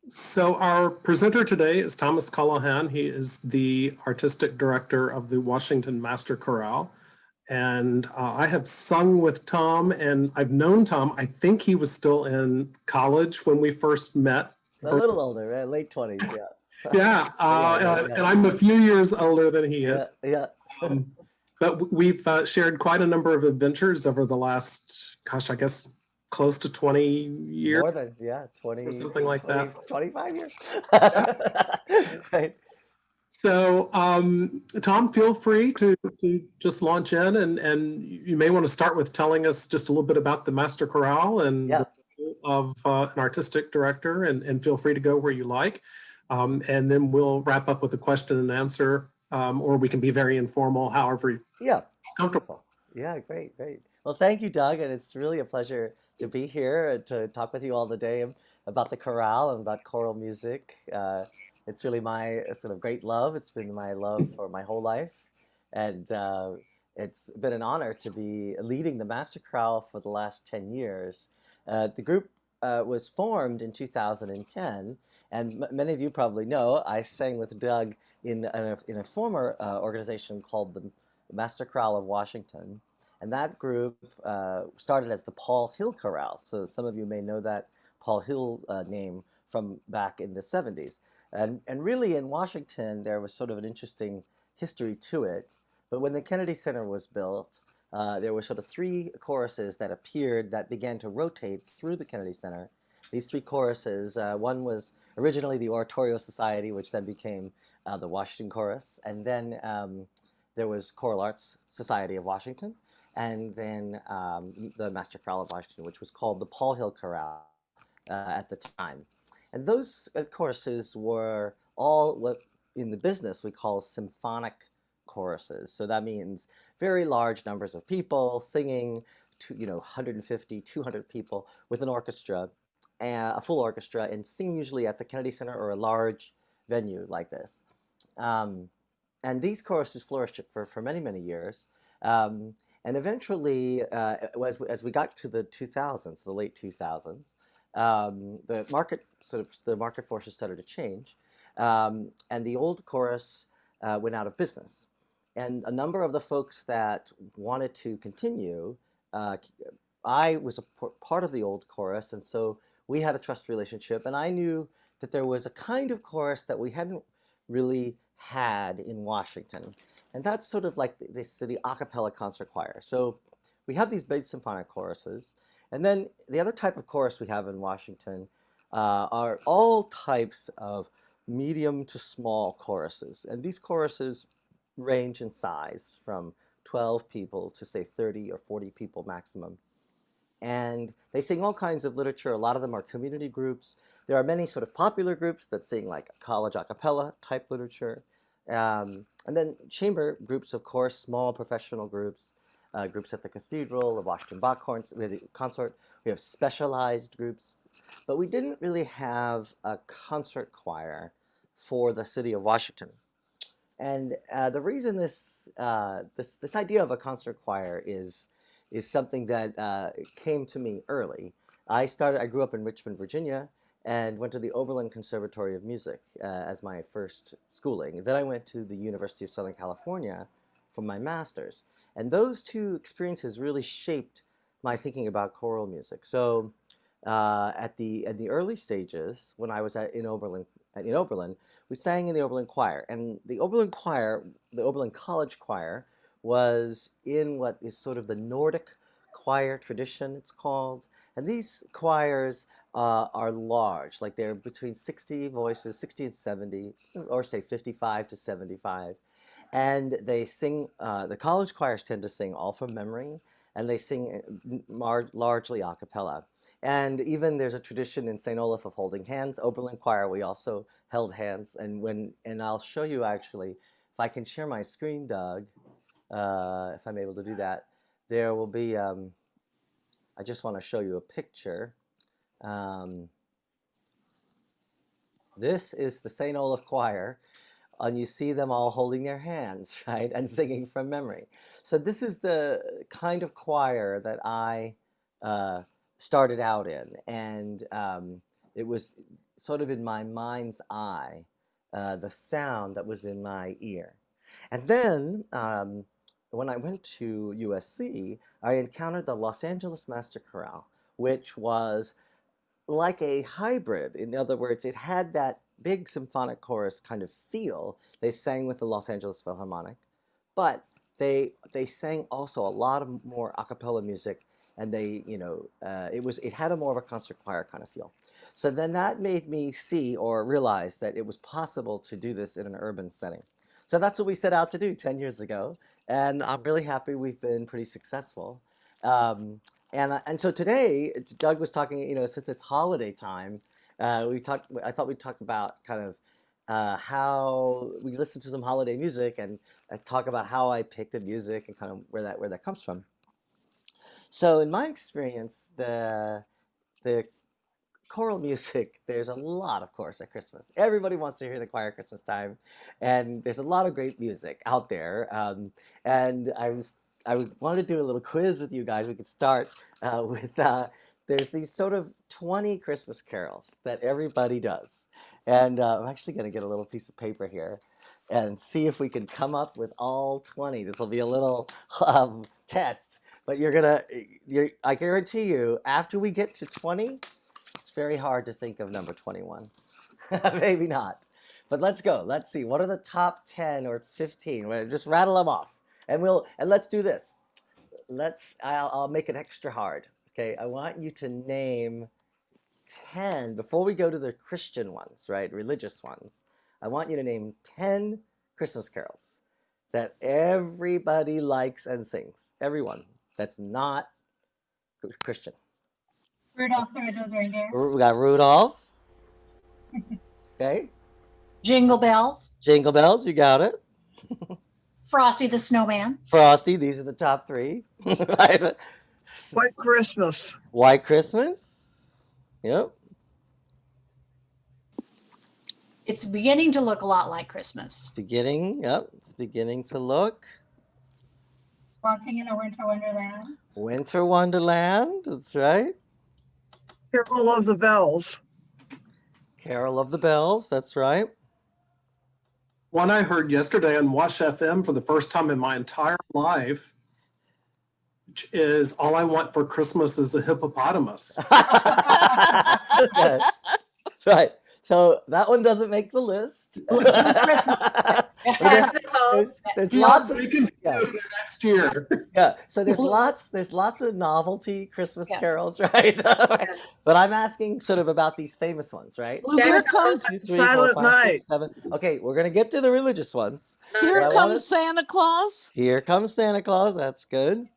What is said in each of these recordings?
So our presenter today is Thomas Colohan. He is the artistic director of the Washington Master Chorale. And I have sung with Tom, and I've known Tom. I think he was still in college when we first met. A little older, right? Late 20s, yeah. Yeah, Yeah, yeah, yeah, and I'm a few years older than he is. yeah, yeah. Um, but we've shared quite a number of adventures over the last, gosh, I guess close to 20 years More than, yeah, or 20, something like 20, that. 25 years. Yeah. Right. So, Tom, feel free to just launch in, and you may want to start with telling us just a little bit about the Master Chorale and the Yeah, role of an artistic director, and feel free to go where you like. And then we'll wrap up with a question and answer, or we can be very informal, however you're yeah. comfortable. Wonderful. Yeah, great, great. Well, thank you, Doug, and it's really a pleasure to be here and to talk with you all today about the chorale and about choral music. It's really my sort of great love. It's been my love for my whole life, and it's been an honor to be leading the Master Chorale for the last 10 years. The group was formed in 2010, and many of you probably know I sang with Doug in a former organization called the Master Chorale of Washington. And that group started as the Paul Hill Chorale. So some of you may know that Paul Hill name from back in the 70s. And really in Washington, there was sort of an interesting history to it. But when the Kennedy Center was built, there were sort of three choruses that appeared that began to rotate through the Kennedy Center. These three choruses, one was originally the Oratorio Society, which then became the Washington Chorus. And then there was Choral Arts Society of Washington, and then the Master Chorale of Washington, which was called the Paul Hill Chorale at the time. And those choruses were all what in the business we call symphonic choruses. So that means very large numbers of people singing, to, 150, 200 people with an orchestra, a full orchestra, and sing usually at the Kennedy Center or a large venue like this. Um, and these choruses flourished for many, many years. And eventually, as we got to the 2000s, the late 2000s, the market forces started to change, and the old chorus went out of business. And a number of the folks that wanted to continue, uh, I was a part of the old chorus, and so we had a trust relationship, and I knew that there was a kind of chorus that we hadn't really had in Washington. And that's sort of like the a cappella concert choir. So we have these big symphonic choruses. And then the other type of chorus we have in Washington are all types of medium to small choruses. And these choruses range in size from 12 people to say 30 or 40 people maximum. And they sing all kinds of literature. A lot of them are community groups. There are many sort of popular groups that sing like college a cappella type literature. And then chamber groups, of course, small professional groups, groups at the cathedral, the Washington Bach Consort. We have specialized groups. But we didn't really have a concert choir for the city of Washington. And the reason this idea of a concert choir is something that came to me early. I grew up in Richmond, Virginia, and went to the Oberlin Conservatory of Music as my first schooling. Then I went to the University of Southern California for my master's, and those two experiences really shaped my thinking about choral music. So at the early stages, when I was in Oberlin, we sang in the Oberlin Choir, and the Oberlin Choir, the Oberlin College Choir, was in what is sort of the Nordic choir tradition, it's called. And these choirs are large, like they're between 60 voices, 60 and 70, or say 55 to 75. And they sing, the college choirs tend to sing all from memory, and they sing largely a cappella. And even there's a tradition in St. Olaf of holding hands. Oberlin Choir, we also held hands. And I'll show you actually, if I can share my screen, Doug, if I'm able to do that, there will be, I just want to show you a picture. Um, this is the St. Olaf Choir, and you see them all holding their hands, right, and singing from memory. So this is the kind of choir that I uh, started out in, and It was sort of in my mind's eye, the sound that was in my ear. And then when I went to USC, I encountered the Los Angeles Master Chorale, which was like a hybrid. In other words, it had that big symphonic chorus kind of feel. They sang with the Los Angeles Philharmonic, but they sang also a lot of more a cappella music, and it had a more of a concert choir kind of feel. So then that made me see or realize that it was possible to do this in an urban setting. So that's what we set out to do 10 years ago, and I'm really happy we've been pretty successful. And so today, Doug was talking, since it's holiday time, I thought we'd talk about kind of how we listen to some holiday music, and talk about how I pick the music and kind of where that comes from. So in my experience, the choral music, there's a lot, of course, at Christmas. Everybody wants to hear the choir at Christmas time, and there's a lot of great music out there. And I wanted to do a little quiz with you guys. We could start with there's these sort of 20 Christmas carols that everybody does, and I'm actually going to get a little piece of paper here and see if we can come up with all 20. This will be a little test, but I guarantee you, after we get to 20. It's very hard to think of number 21. Maybe not. But let's go. Let's see. What are the top 10 or 15? Just rattle them off. And let's do this. I'll make it extra hard. Okay. I want you to name 10 before we go to the Christian ones, right? Religious ones. I want you to name 10 Christmas carols that everybody likes and sings. Everyone that's not Christian. Rudolph the Red-Nosed Reindeer. We got Rudolph. Okay. Jingle Bells. Jingle Bells, you got it. Frosty the Snowman. Frosty, these are the top 3. Right? White Christmas. White Christmas. Yep. It's beginning to look a lot like Christmas. Yep. It's beginning to look. Walking in a Winter Wonderland. Winter Wonderland, that's right. Carol of the Bells. Carol of the Bells, that's right. One I heard yesterday on Wash FM for the first time in my entire life, which is All I Want for Christmas is a Hippopotamus. Yes. Right. So that one doesn't make the list. Christmas. There's lots of We can yeah. do it next year. Yeah, so there's lots of novelty Christmas carols, right? But I'm asking sort of about these famous ones, right? Here comes 1, 2, 3, 4, Silent 5, Night. 6, 7. Okay, we're gonna get to the religious ones. Here But I comes wanna- Santa Claus. Here comes Santa Claus. That's good.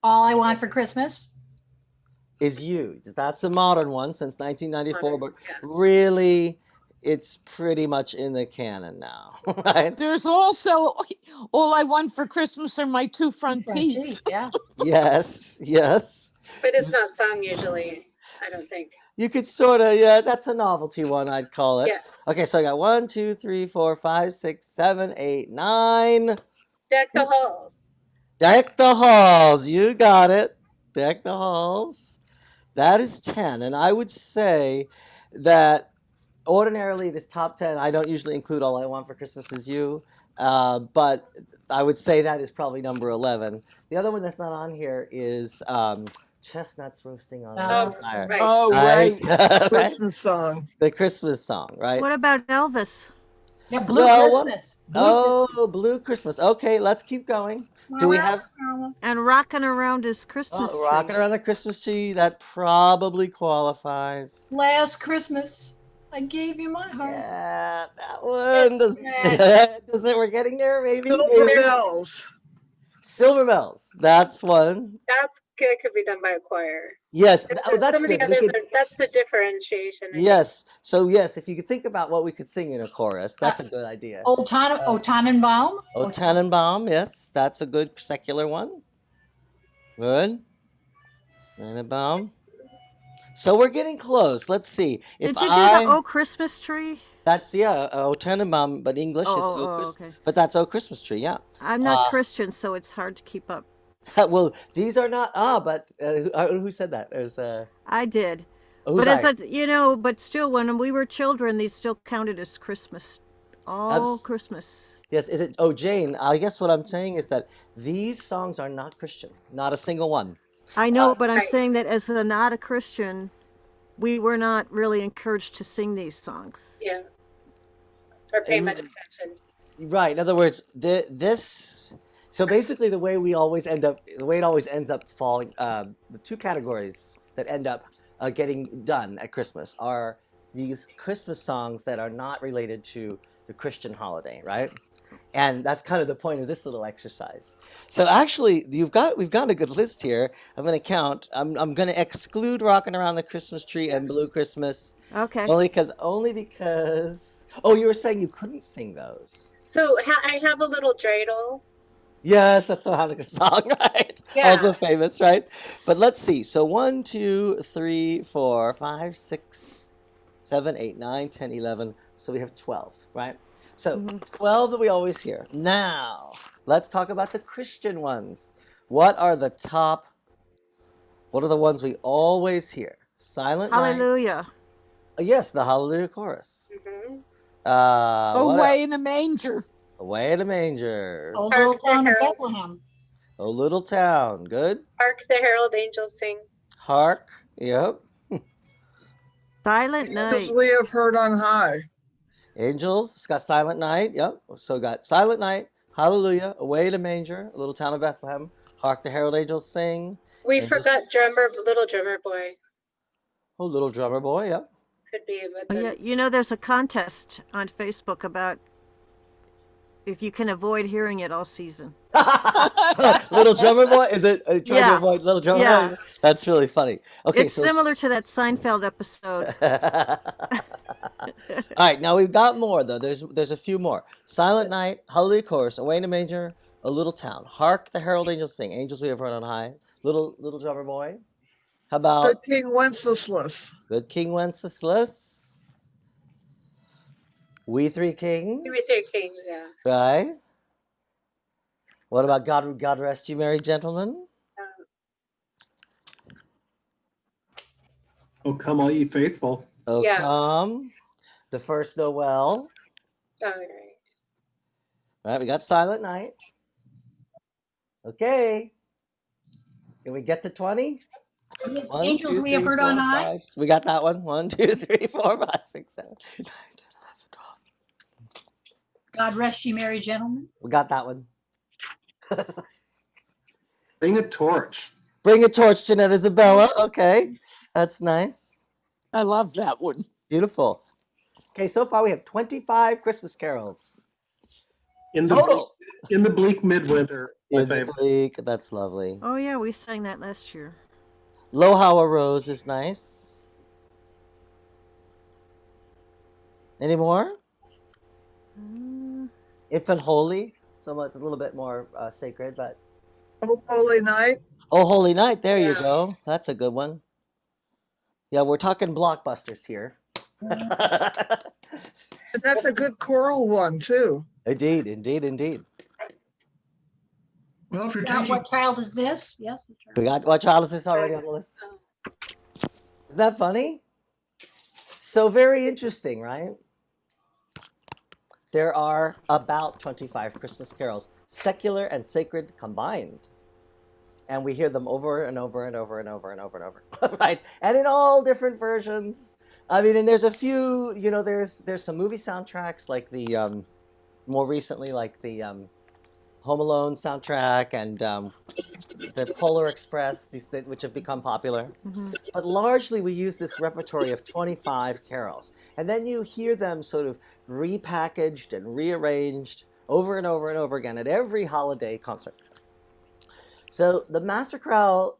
All I Want for Christmas. Is You. That's a modern one since 1994, but really, it's pretty much in the canon now, right? There's also All I Want for Christmas Are My Two Front Teeth. Yeah. Yes, yes. But it's not sung usually, I don't think. You could sort of, yeah, that's a novelty one, I'd call it. Yeah. Okay, so I got 1, 2, 3, 4, 5, 6, 7, 8, 9. Deck the halls. Deck the halls. You got it. Deck the halls. That is 10. And I would say that ordinarily this top 10, I don't usually include All I Want for Christmas Is You. But I would say that is probably number 11. The other one that's not on here is Chestnuts Roasting on Oh, the Fire. Right. Oh, right. Right? Christmas song. The Christmas song, right? What about Elvis? Yeah, Blue Well, what- Christmas. Blue Christmas. Okay, let's keep going. Do we have And Rockin' Around His Christmas Tree. Rocking Around the Christmas Tree? That probably qualifies. Last Christmas, I gave you my heart. Yeah, that one does. Does it? We're getting there, maybe. Silver Bells. Silver Bells. That's one. That's good, could be done by a choir. Yes. It's- Oh, that's some of the good. We others could- that's the differentiation. I Yes. So yes, if you could think about what we could sing in a chorus, that's a good idea. O Tannenbaum. O Tannenbaum. Yes, that's a good secular one. Good. Tannenbaum. So we're getting close. Let's see. If Did you do the Oh Christmas Tree? That's O Tannenbaum, but English is Okay. But that's O Christmas Tree. Yeah. I'm not Christian, so it's hard to keep up. Well, these are not. But who said that? There's I did. Oh, But as sorry. but still, when we were children, these still counted as Christmas. All Abs- Christmas. Yes, is it? Oh, Jane, I guess what I'm saying is that these songs are not Christian, not a single one. I know, but I'm Right. saying that as not a Christian, we were not really encouraged to sing these songs. Yeah. Or pay much And- attention. Right. In other words, this. So basically, the way it always ends up falling, the two categories that end up getting done at Christmas are these Christmas songs that are not related to the Christian holiday, right? And that's kind of the point of this little exercise. So actually, we've got a good list here. I'm going to count. I'm going to exclude "Rocking Around the Christmas Tree" and "Blue Christmas," Okay. only because. Oh, you were saying you couldn't sing those. So I have a little dreidel. Yes, that's a Hanukkah song, right? Yeah. Also famous, right? But let's see. So 1, 2, 3, 4, 5, 6, 7, 8, 9, 10, 11. So we have 12, right? So 12 that we always hear. Now, let's talk about the Christian ones. What are the ones we always hear? Silent Night. Hallelujah. Yes, the Hallelujah chorus. Hmm. What Away else? in a manger. Away in a Manger. Oh, Hark little the town of herald. Bethlehem. Oh, Little Town. Good. Hark the herald angels sing. Hark. Yep. Silent Because night. we have heard on high. Angels. It's got Silent Night. Yep. So got Silent Night. Hallelujah. Away in a Manger. A Little Town of Bethlehem. Hark the herald angels sing. We Angels- forgot Little Drummer Boy. Oh, Little Drummer Boy. Yep. Could be with Oh, the yeah, there's a contest on Facebook about if you can avoid hearing it all season. Little Drummer Boy. Is it trying to Yeah. avoid Little Drummer Yeah. Boy? That's really funny. Okay, It's similar to that Seinfeld episode. All right, now we've got more though. There's a few more. Silent Night, Hallelujah Chorus, Away in a Manger, A Little Town, Hark the Herald Angels Sing, Angels We Have Heard on High, Little Drummer Boy. How The about King Wenceslas. Good King Wenceslas? We Three Kings. Kings, yeah. Right. What about God Rest You Merry Gentlemen? Oh, come all ye faithful. Oh Yeah. Come, The First Noel. All right. All right, we got Silent Night. Okay. Can we get to 20? Angels we have heard on high. We got that one. 1, 2, 3, 4, 5, 6, 7, 8, 9, 10, 11, 12. God rest ye merry gentlemen. We got that one. Bring a torch. Bring a torch, Jeanette Isabella. Okay. That's nice. I love that one. Beautiful. Okay, so far we have 25 Christmas carols. In the Total. in the bleak midwinter. My In the favorite. bleak. That's lovely. Oh, yeah, we sang that last year. Lo How a Rose is nice. Any more? Infant Holy. It's almost a little bit more sacred, but Oh, Holy Night. Oh Holy Night. There you Yeah. go. That's a good one. Yeah, we're talking blockbusters here. And that's a good choral one, too. Indeed, indeed, indeed. Well, if you're Now, taking, what child is this? Yes. We got what child is this already on the list? Oh. Isn't that funny? So very interesting, right? There are about 25 Christmas carols, secular and sacred combined. And we hear them over and over and over and over and over and over, right? And in all different versions. I mean, and there's a few, there's some movie soundtracks like the, more recently, like the Home Alone soundtrack and the Polar Express, which have become popular. But largely we use this repertory of 25 carols. And then you hear them sort of repackaged and rearranged over and over and over again at every holiday concert. So the Master Chorale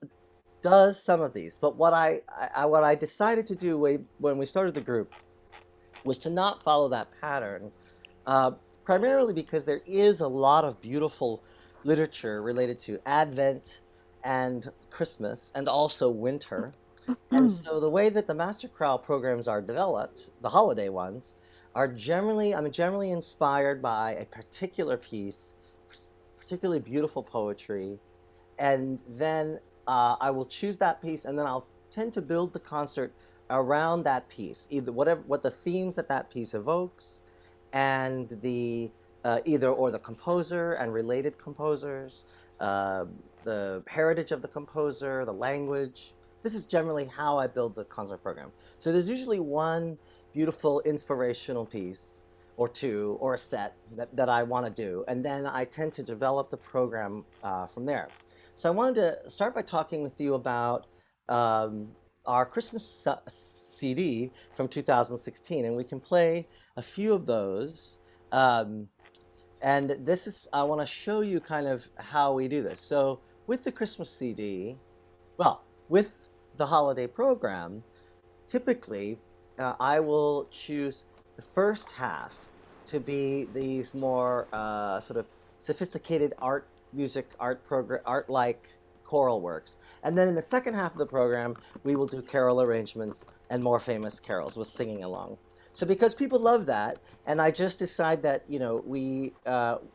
does some of these, but what I decided to do when we started the group was to not follow that pattern, primarily because there is a lot of beautiful literature related to Advent and Christmas and also winter. And so the way that the Master Chorale programs are developed, the holiday ones, I'm generally inspired by a particular piece, particularly beautiful poetry, and then I will choose that piece, and then I'll tend to build the concert around that piece, either what the themes that piece evokes, and the either or the composer and related composers, the heritage of the composer, the language. This is generally how I build the concert program. So there's usually one beautiful inspirational piece or two or a set that I want to do, and then I tend to develop the program from there. So I wanted to start by talking with you about our Christmas CD from 2016, and we can play a few of those. And this is, I want to show you kind of how we do this. So with the Christmas CD, well, with the holiday program, typically I will choose the first half to be these more sort of sophisticated art-like choral works. And then in the second half of the program, we will do carol arrangements and more famous carols with singing along. So because people love that, and I just decide that, you know,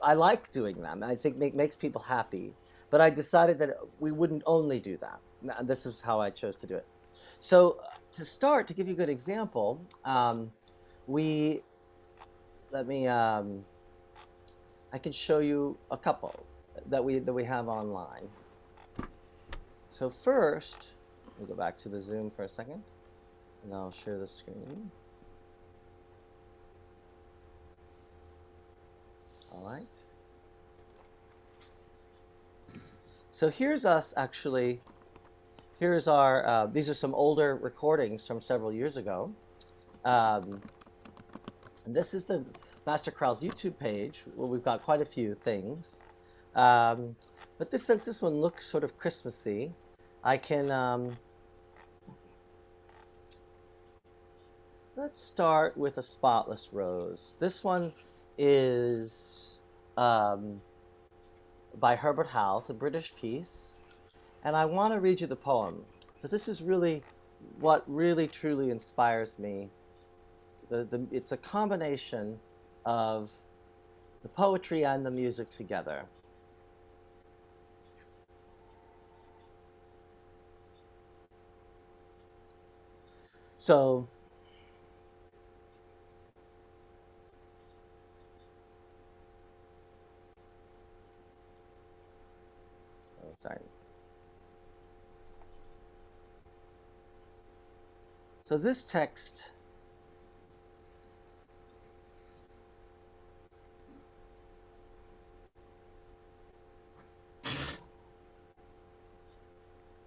I like doing them. I think makes people happy. But I decided that we wouldn't only do that. This is how I chose to do it. So to start, to give you a good example, I can show you a couple that we have online. So first, let me go back to the Zoom for a second, and I'll share the screen. All right. So here's us actually. Here's our, these are some older recordings from several years ago. And this is the Master Chorale's YouTube page, where we've got quite a few things. But since this one looks sort of Christmassy, I can, let's start with A Spotless Rose. This one is by Herbert Howells, a British piece. And I want to read you the poem, because this is really what really truly inspires me. It's a combination of the poetry and the music together. So, oh, sorry. So this text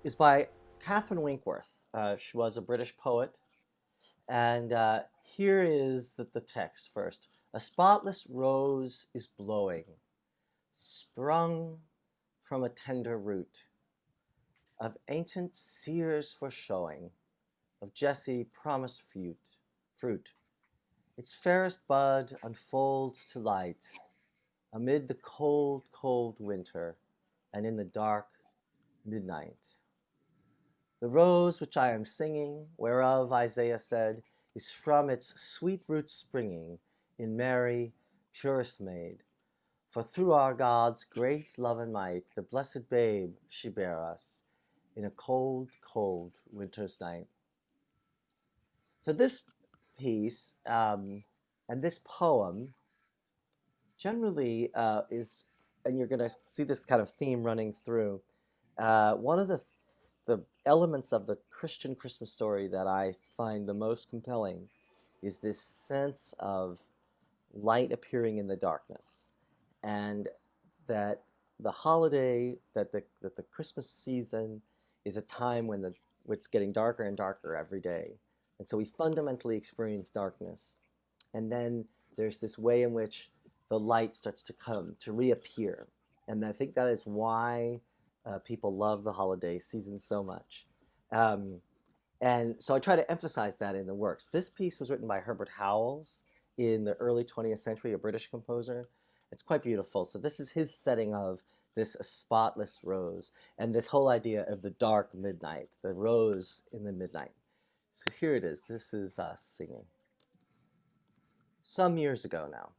is by Catherine Winkworth. She was a British poet. And here is the text first. A spotless rose is blowing, sprung from a tender root, of ancient seers foreshowing, of Jesse promised fruit. Its fairest bud unfolds to light, amid the cold, cold winter, and in the dark midnight. The rose which I am singing, whereof Isaiah said, is from its sweet roots springing, in Mary, purest maid. For through our God's great love and might, the blessed babe she bare us, in a cold, cold winter's night. So this piece and this poem generally is, and you're going to see this kind of theme running through, one of the elements of the Christian Christmas story that I find the most compelling is this sense of light appearing in the darkness, and that the holiday, that the Christmas season is a time when it's getting darker and darker every day. And so we fundamentally experience darkness. And then there's this way in which the light starts to come, to reappear. And I think that is why people love the holiday season so much. And so I try to emphasize that in the works. This piece was written by Herbert Howells in the early 20th century, a British composer. It's quite beautiful. So this is his setting of this spotless rose and this whole idea of the dark midnight, the rose in the midnight. So here it is. This is us singing. Some years ago now.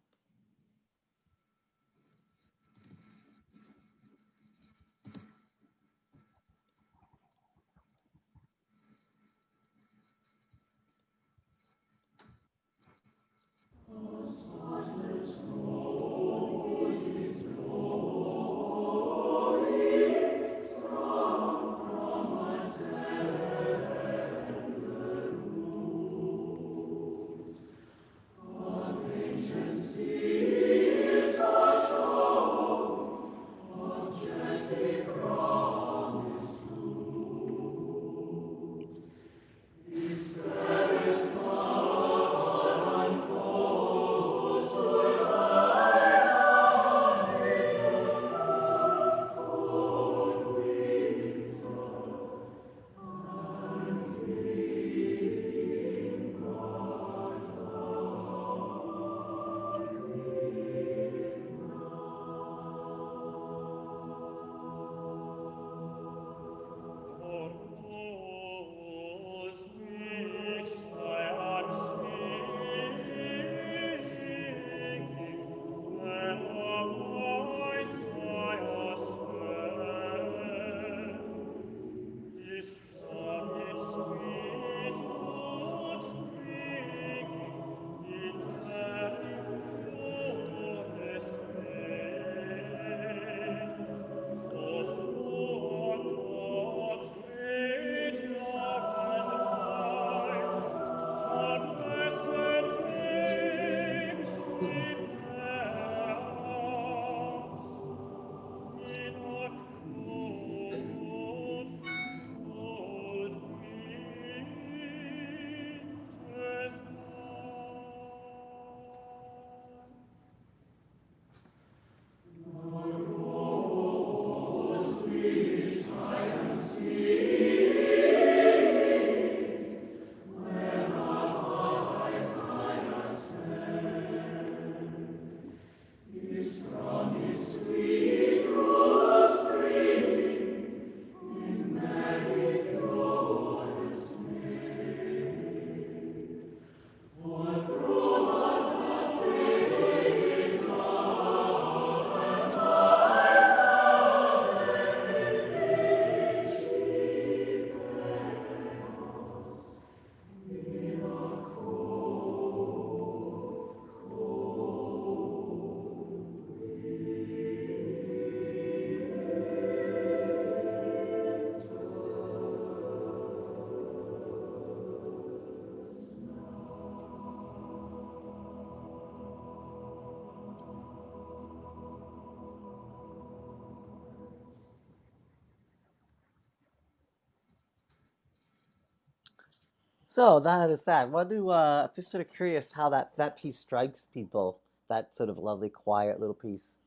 So that is that. I'm just sort of curious how that piece strikes people. That sort of lovely, quiet little piece.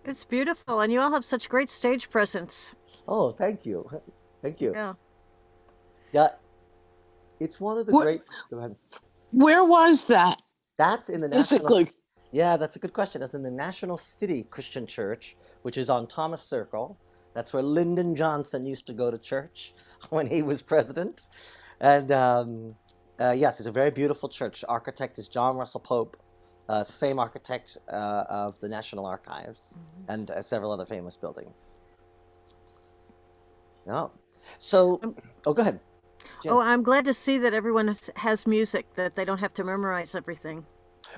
It's beautiful, and you all have such great stage presence. Oh, thank you, thank you. Yeah. Yeah, it's one of the Wh- great. Go ahead. Where was that That's in the National. physically? Yeah, that's a good question. That's in the National City Christian Church, which is on Thomas Circle. That's where Lyndon Johnson used to go to church when he was president. And yes, it's a very beautiful church. Architect is John Russell Pope, same architect of the National Archives and several other famous buildings. No. So, oh, go ahead. Jen. Oh, I'm glad to see that everyone has music, that they don't have to memorize everything.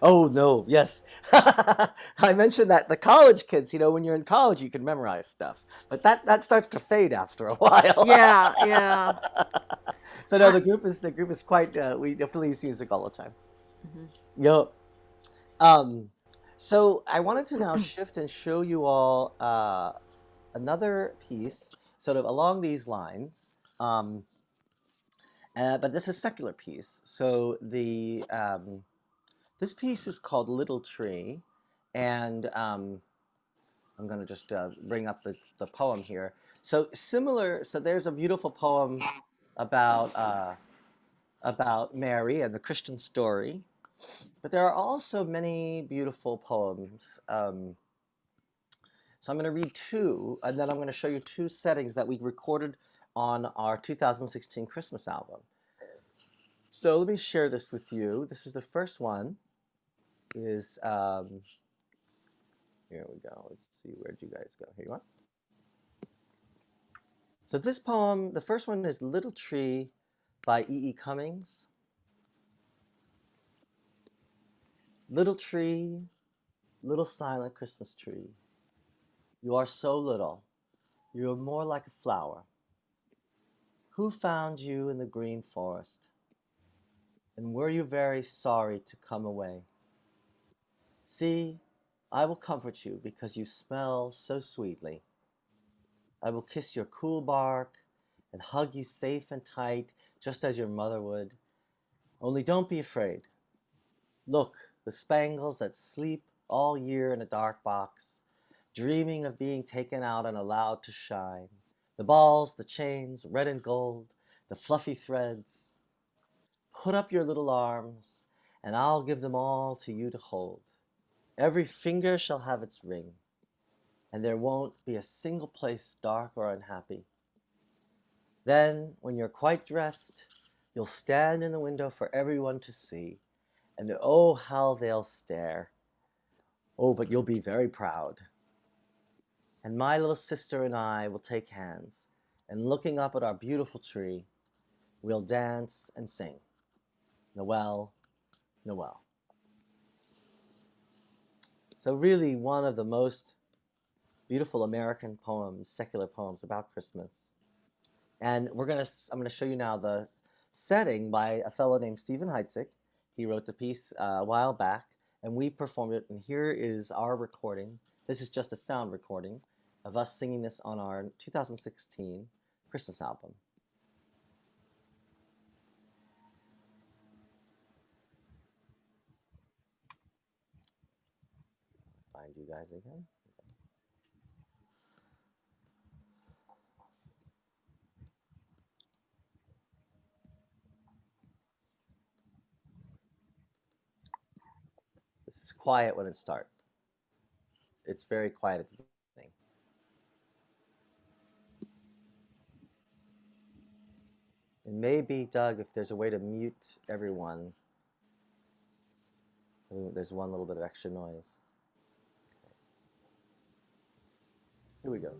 Oh, no, yes. I mentioned that the college kids, when you're in college, you can memorize stuff, but that starts to fade after a while. Yeah, yeah. So no, the group is quite. We definitely use music all the time. Mhm. Yo, um, so I wanted to now shift and show you all another piece, sort of along these lines. But this is a secular piece. So this piece is called Little Tree, and I'm going to just bring up the poem here. So there's a beautiful poem about Mary and the Christian story, but there are also many beautiful poems. So I'm going to read two, and then I'm going to show you two settings that we recorded on our 2016 Christmas album. So let me share this with you. This is the first one. Here we go. Let's see, where'd you guys go? Here you are. So this poem, the first one is Little Tree by E. E. Cummings. Little tree, little silent Christmas tree. You are so little, you are more like a flower. Who found you in the green forest? And were you very sorry to come away? See, I will comfort you because you smell so sweetly. I will kiss your cool bark and hug you safe and tight, just as your mother would. Only don't be afraid. Look, the spangles that sleep all year in a dark box, dreaming of being taken out and allowed to shine. The balls, the chains, red and gold, the fluffy threads. Put up your little arms, and I'll give them all to you to hold. Every finger shall have its ring, and there won't be a single place dark or unhappy. Then, when you're quite dressed, you'll stand in the window for everyone to see, and oh, how they'll stare. Oh, but you'll be very proud. And my little sister and I will take hands, and looking up at our beautiful tree, we'll dance and sing. Noel, Noel. So really one of the most beautiful American poems, secular poems about Christmas. And I'm gonna show you now the setting by a fellow named Stephen Heitzig. He wrote the piece a while back, and we performed it. And here is our recording. This is just a sound recording of us singing this on our 2016 Christmas album. Find you guys again. This is quiet when it starts. It's very quiet at the beginning. And maybe, Doug, if there's a way to mute everyone, there's one little bit of extra noise. Here we go.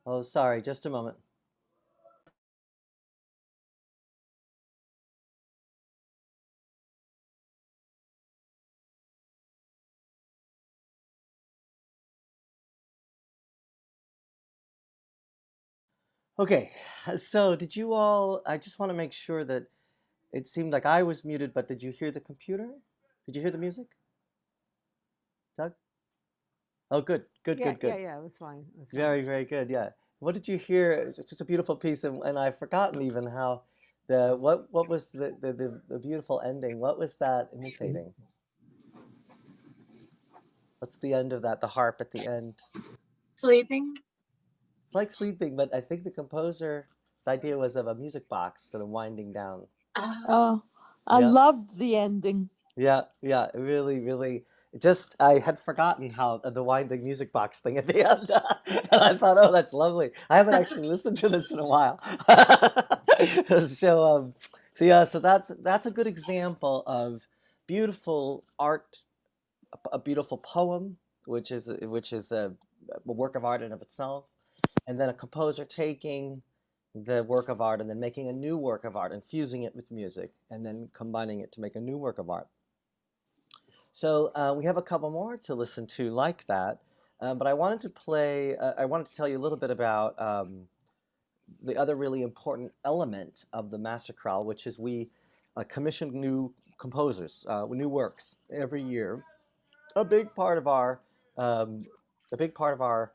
Oh, sorry, just a moment. Okay, so did you all, I just want to make sure that it seemed like I was muted, but did you hear the computer? Did you hear the music? Doug? Oh, good, good, Yeah, good, yeah, good. yeah. It was fine. It was Very, fine. very good. Yeah. What did you hear? It's just a beautiful piece, and I've forgotten even how what was the beautiful ending? What was that imitating? What's the end of that? The harp at the end. Sleeping. It's like sleeping, but I think the composer's idea was of a music box sort of winding down. Oh, I Yeah. loved the ending. Yeah, yeah, really, really. Just I had forgotten how the winding music box thing at the end, and I thought, oh, that's lovely. I haven't actually listened to this in a while. So, so yeah, so that's a good example of beautiful art, a beautiful poem, which is a work of art in of itself, and then a composer taking the work of art and then making a new work of art and fusing it with music and then combining it to make a new work of art. So we have a couple more to listen to like that, but I wanted to play. I wanted to tell you a little bit about the other really important element of the Master Chorale, which is we commission new composers, new works every year. A big part of our um, a big part of our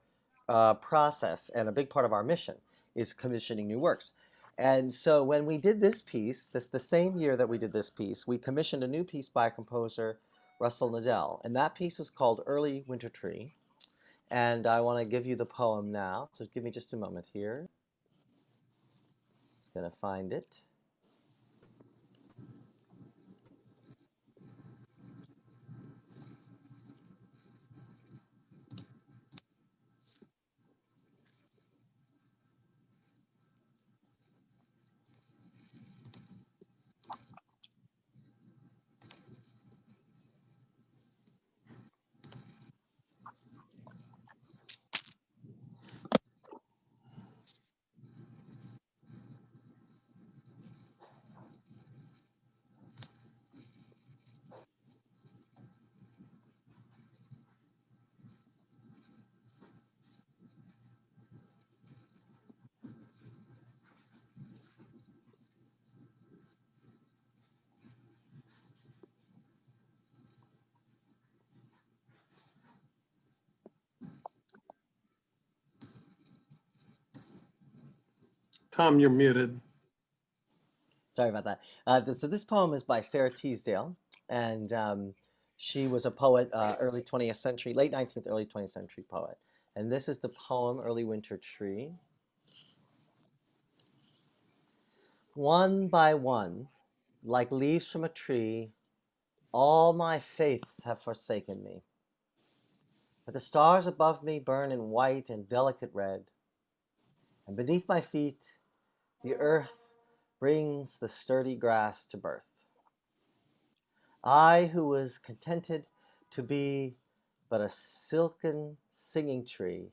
process and a big part of our mission is commissioning new works. And so when we did this piece, the same year that we did this piece, we commissioned a new piece by a composer, Russell Nadell. And that piece was called Early Winter Tree. And I want to give you the poem now. So give me just a moment here. Just going to find it. Tom, you're muted. Sorry about that. So this poem is by Sarah Teasdale, and she was a poet, early 20th century, late 19th, early 20th century poet. And this is the poem, Early Winter Tree. One by one, like leaves from a tree, all my faiths have forsaken me. But the stars above me burn in white and delicate red, and beneath my feet, the earth brings the sturdy grass to birth. I, who was contented to be but a silken singing tree,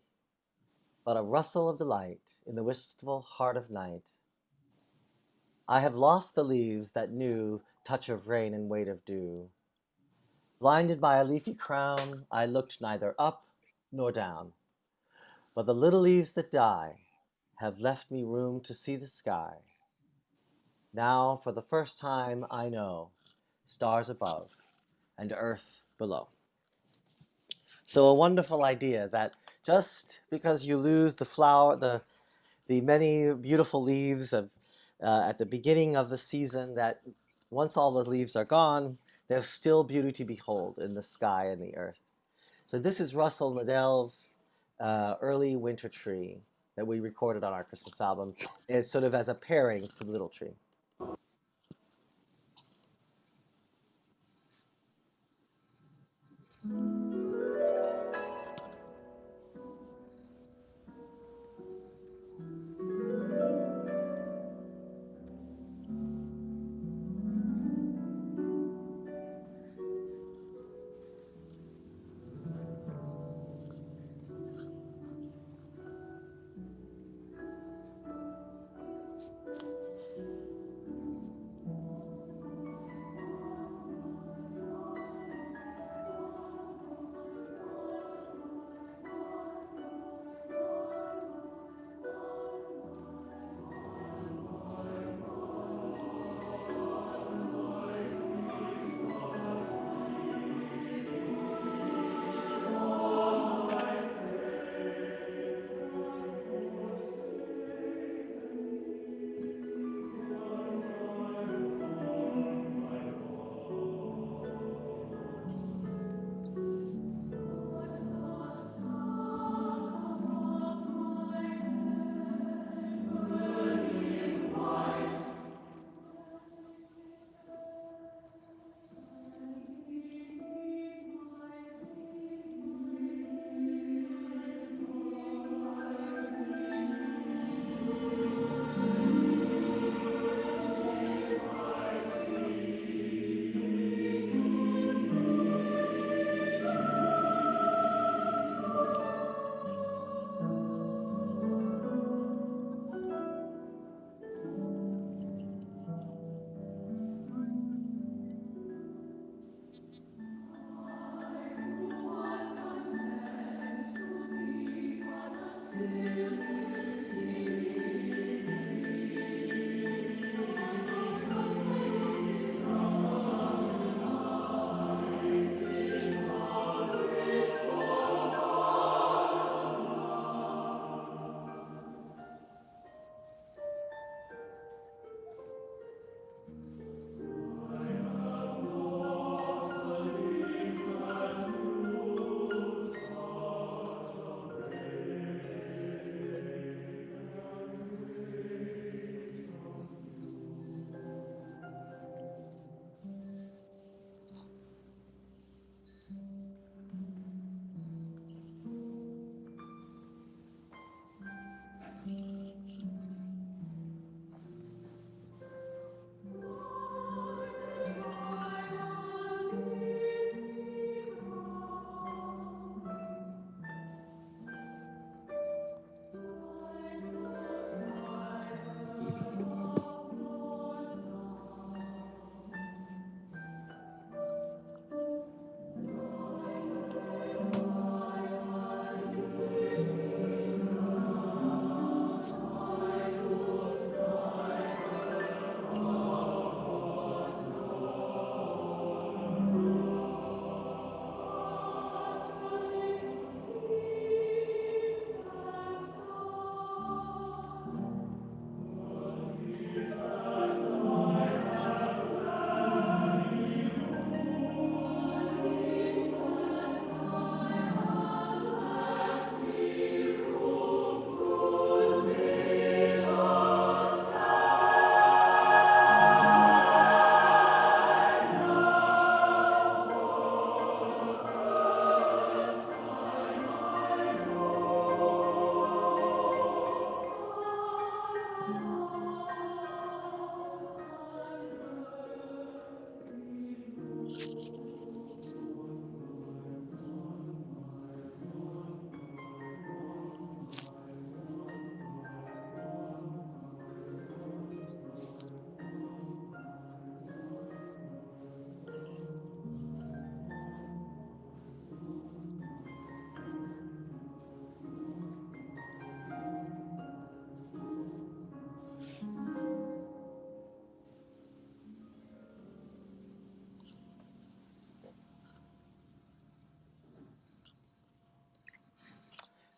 but a rustle of delight in the wistful heart of night, I have lost the leaves that knew touch of rain and weight of dew. Blinded by a leafy crown, I looked neither up nor down, but the little leaves that die have left me room to see the sky. Now, for the first time, I know stars above and earth below. So a wonderful idea that just because you lose the flower, the many beautiful leaves of at the beginning of the season, that once all the leaves are gone, there's still beauty to behold in the sky and the earth. So this is Russell Nadell's Early Winter Tree that we recorded on our Christmas album. It's sort of as a pairing to the Little Tree.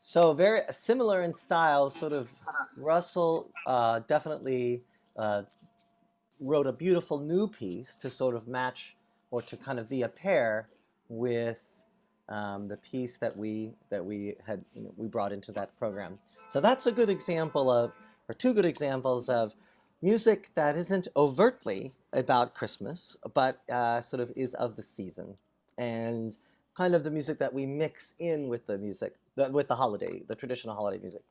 So very similar in style, sort of. Russell definitely wrote a beautiful new piece to sort of match or to kind of be a pair with the piece that we had we brought into that program. So that's a good example of, or two good examples of music that isn't overtly about Christmas, but sort of is of the season, and kind of the music that we mix in with the music, with the holiday, the traditional holiday music.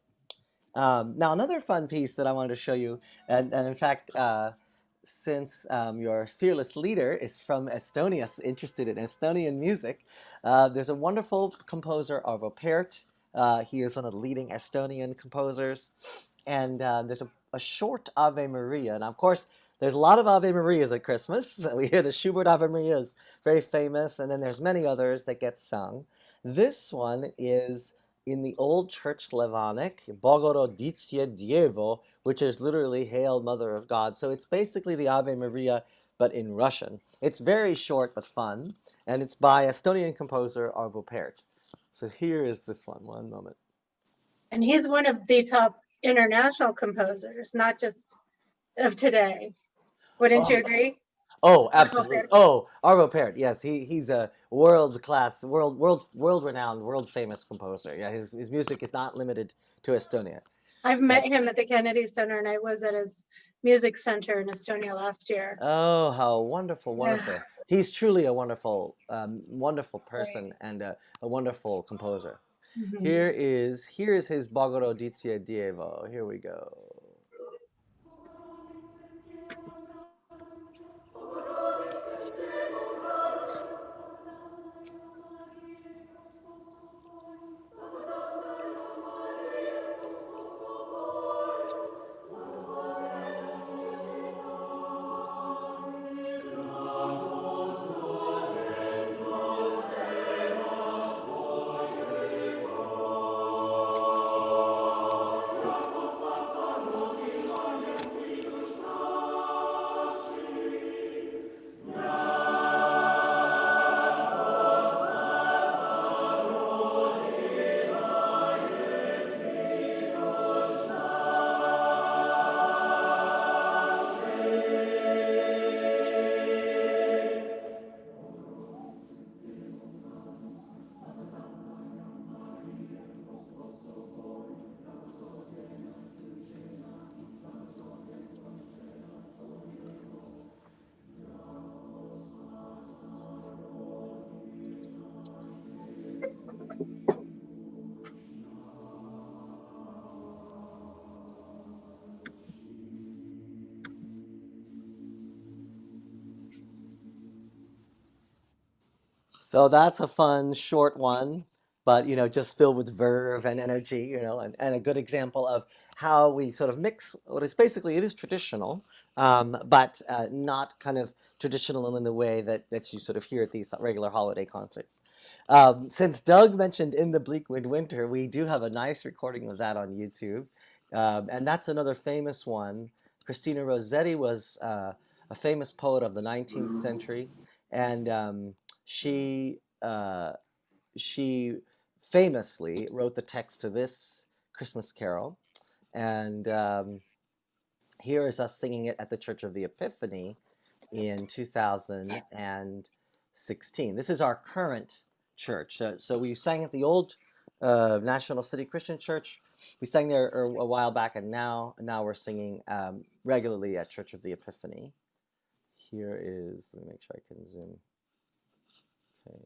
Now, another fun piece that I wanted to show you, and in fact, since your fearless leader is from Estonia, interested in Estonian music, there's a wonderful composer, Arvo Pärt. He is one of the leading Estonian composers. And there's a short Ave Maria. And of course, there's a lot of Ave Marias at Christmas. We hear the Schubert Ave Maria is very famous, and then there's many others that get sung. This one is in the Old Church Slavonic, Bogorodice Dievo, which is literally Hail Mother of God. So it's basically the Ave Maria, but in Russian. It's very short but fun, and it's by Estonian composer Arvo Pärt. So here is this one moment. And he's one of the top international composers, not just of today. Wouldn't you agree? Oh, absolutely. Oh, Arvo Pärt. Yes, he's a world class, world renowned, world famous composer. Yeah, his music is not limited to Estonia. I've met him at the Kennedy Center, and I was at his music center in Estonia last year. Oh, how wonderful, wonderful. Yeah. He's truly a wonderful, wonderful person and a wonderful composer. Mhm. Here is his Bogorodice Dievo. Here we go. So that's a fun short one, but just filled with verve and energy, and a good example of how we sort of mix what is basically, it is traditional, but not kind of traditional in the way that you sort of hear at these regular holiday concerts. Since Doug mentioned In the Bleak Midwinter, we do have a nice recording of that on YouTube, and that's another famous one. Christina Rossetti was a famous poet of the 19th century, and she she famously wrote the text to this Christmas carol, and here is us singing it at the Church of the Epiphany in 2016. This is our current church. So we sang at the old National City Christian Church. We sang there a while back, and now we're singing regularly at Church of the Epiphany. Here is, let me make sure I can zoom. Okay.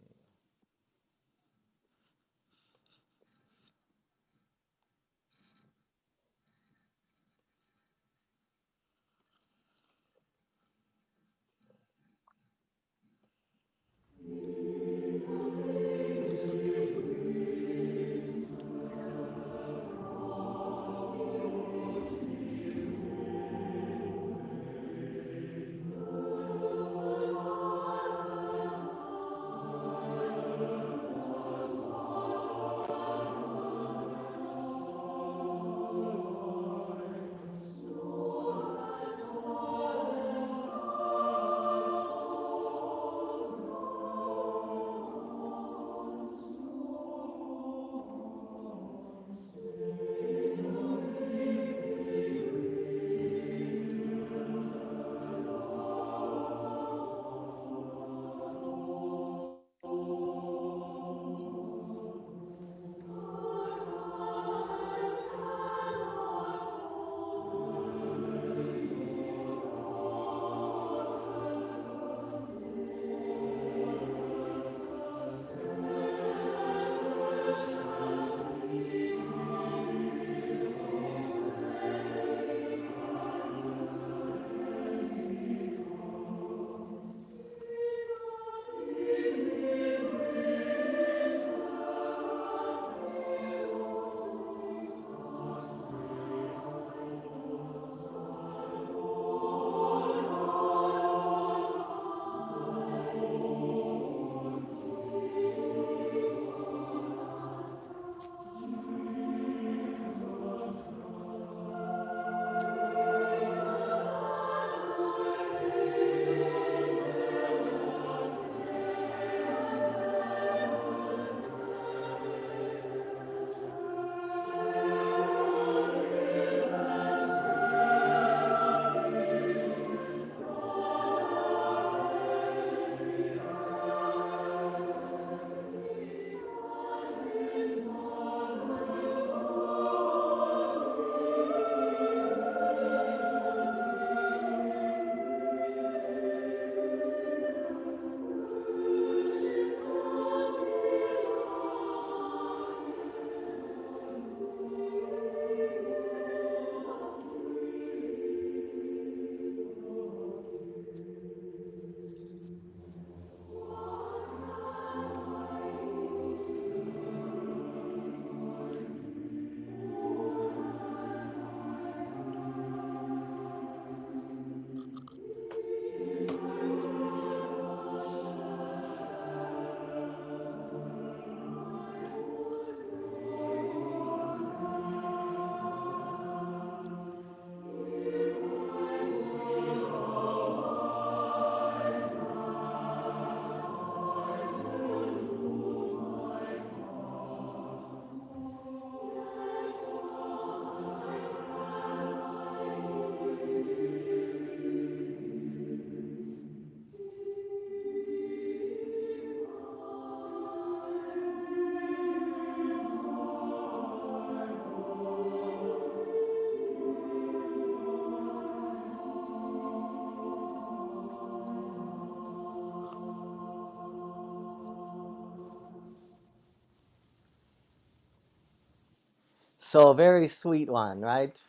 So a very sweet one, right?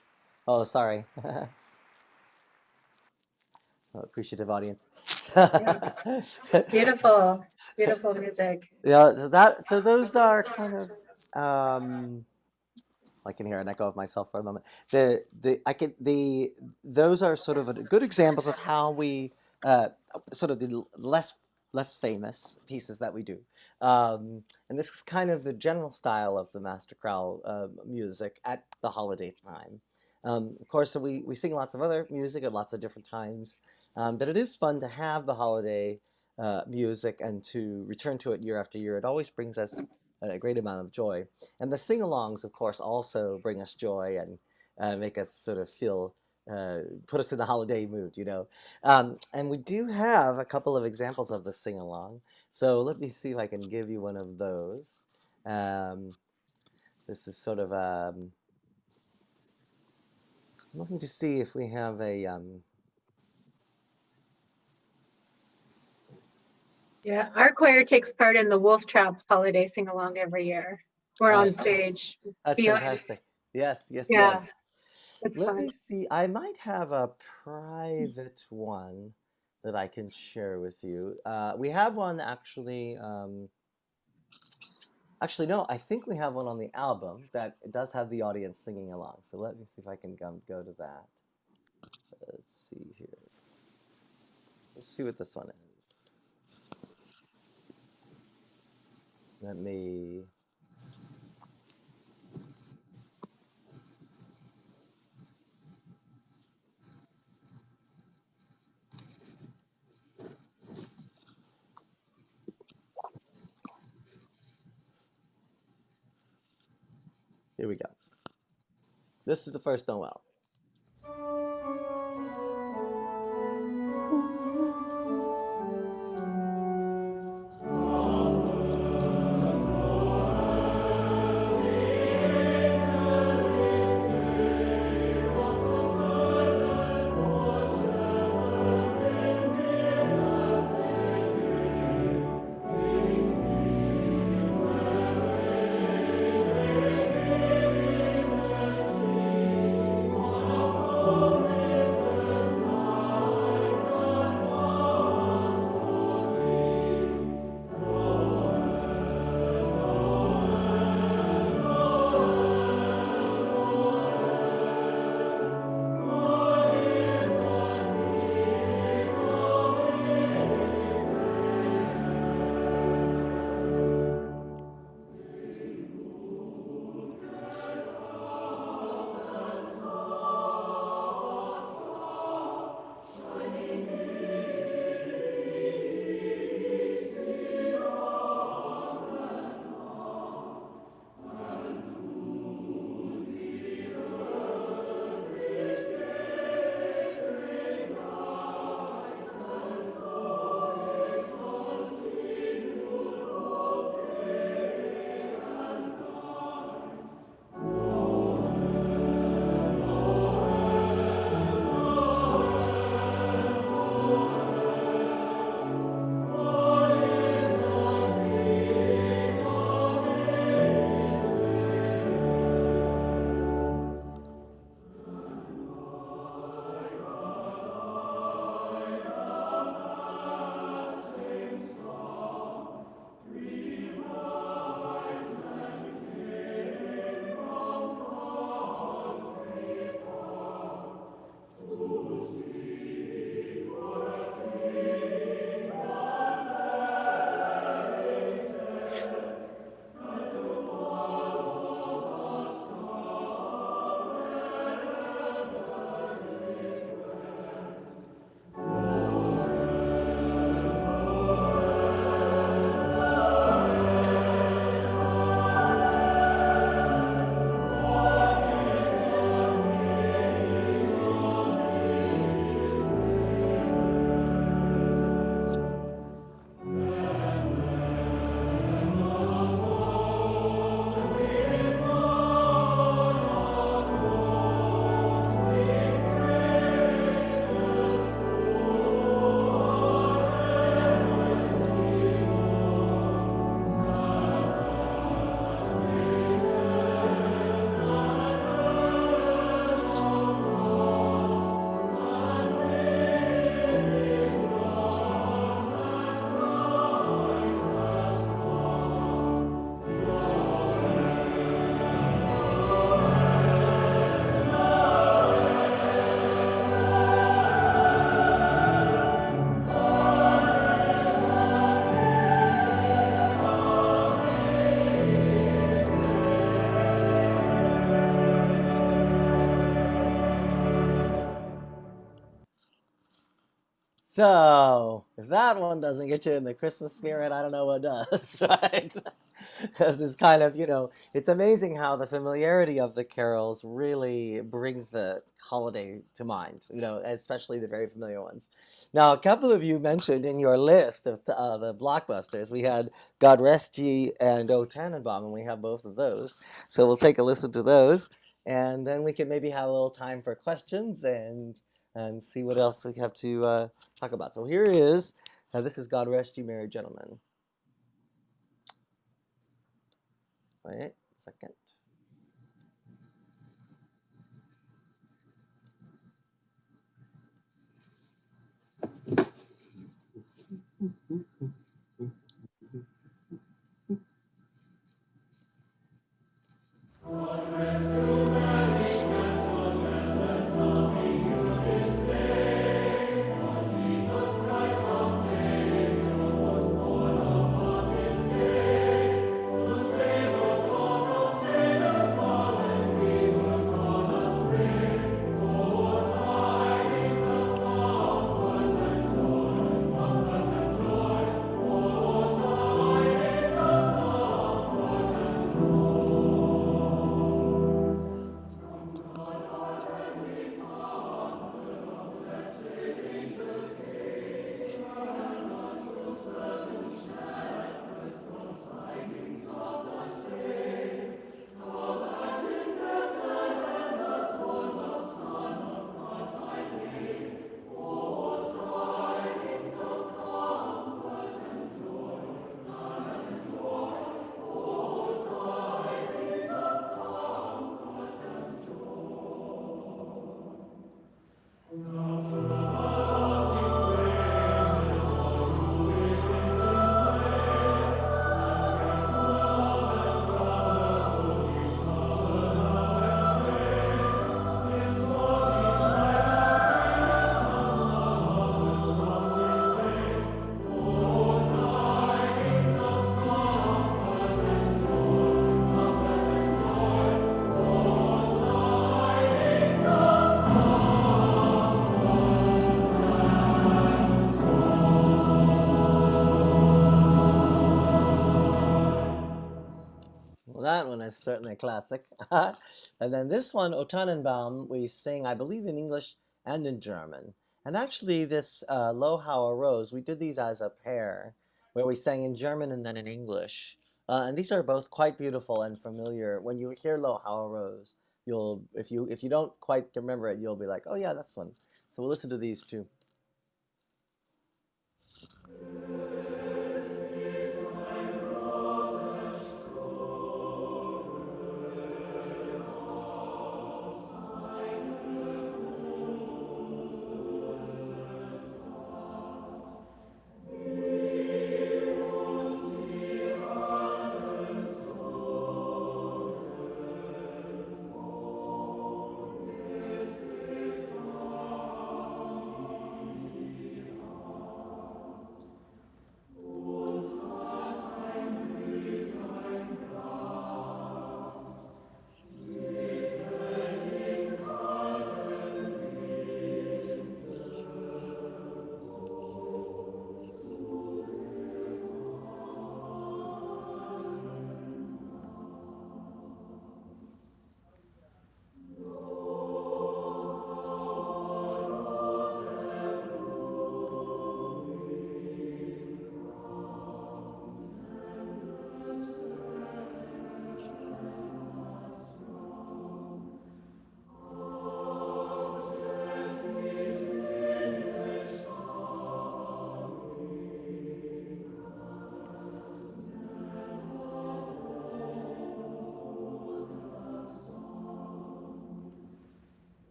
Oh, sorry. Appreciative audience. Yes. Beautiful, beautiful music. Yeah, so those are kind of I can hear an echo of myself for a moment. Those are sort of good examples of how we sort of the less famous pieces that we do. And this is kind of the general style of the Master Chorale music at the holiday time. Of course, so we sing lots of other music at lots of different times, but it is fun to have the holiday music and to return to it year after year. It always brings us a great amount of joy. And the sing-alongs, of course, also bring us joy and make us sort of feel, put us in the holiday mood, you know. And we do have a couple of examples of the sing-along. So let me see if I can give you one of those. This is sort of, I'm looking to see if we have a, Yeah, our choir takes part in the Wolf Trap holiday sing along every year. We're on stage. that's Beyond- fantastic. Yes, yes, Yeah, yes. it's Let fun. me see. I might have a private one that I can share with you. We have one actually. Actually, no, I think we have one on the album that does have the audience singing along. So let me see if I can go to that. Let's see here. Let's see what this one is. Let me. Here we go. This is the first Noel. So if that one doesn't get you in the Christmas spirit, I don't know what does, right? Because it's kind of, it's amazing how the familiarity of the carols really brings the holiday to mind, especially the very familiar ones. Now, a couple of you mentioned in your list of the blockbusters, we had God Rest Ye and O Tannenbaum, and we have both of those. So we'll take a listen to those, and then we can maybe have a little time for questions and see what else we have to talk about. So here is, this is God Rest Ye Merry Gentlemen. Wait a second. Well, that one is certainly a classic. And then this one, O Tannenbaum, we sing, I believe, in English and in German. And actually, this Lo How a Rose, we did these as a pair, where we sang in German and then in English. And these are both quite beautiful and familiar. When you hear Lo How a Rose, if you don't quite remember it, you'll be like, oh yeah, that's one. So we'll listen to these two.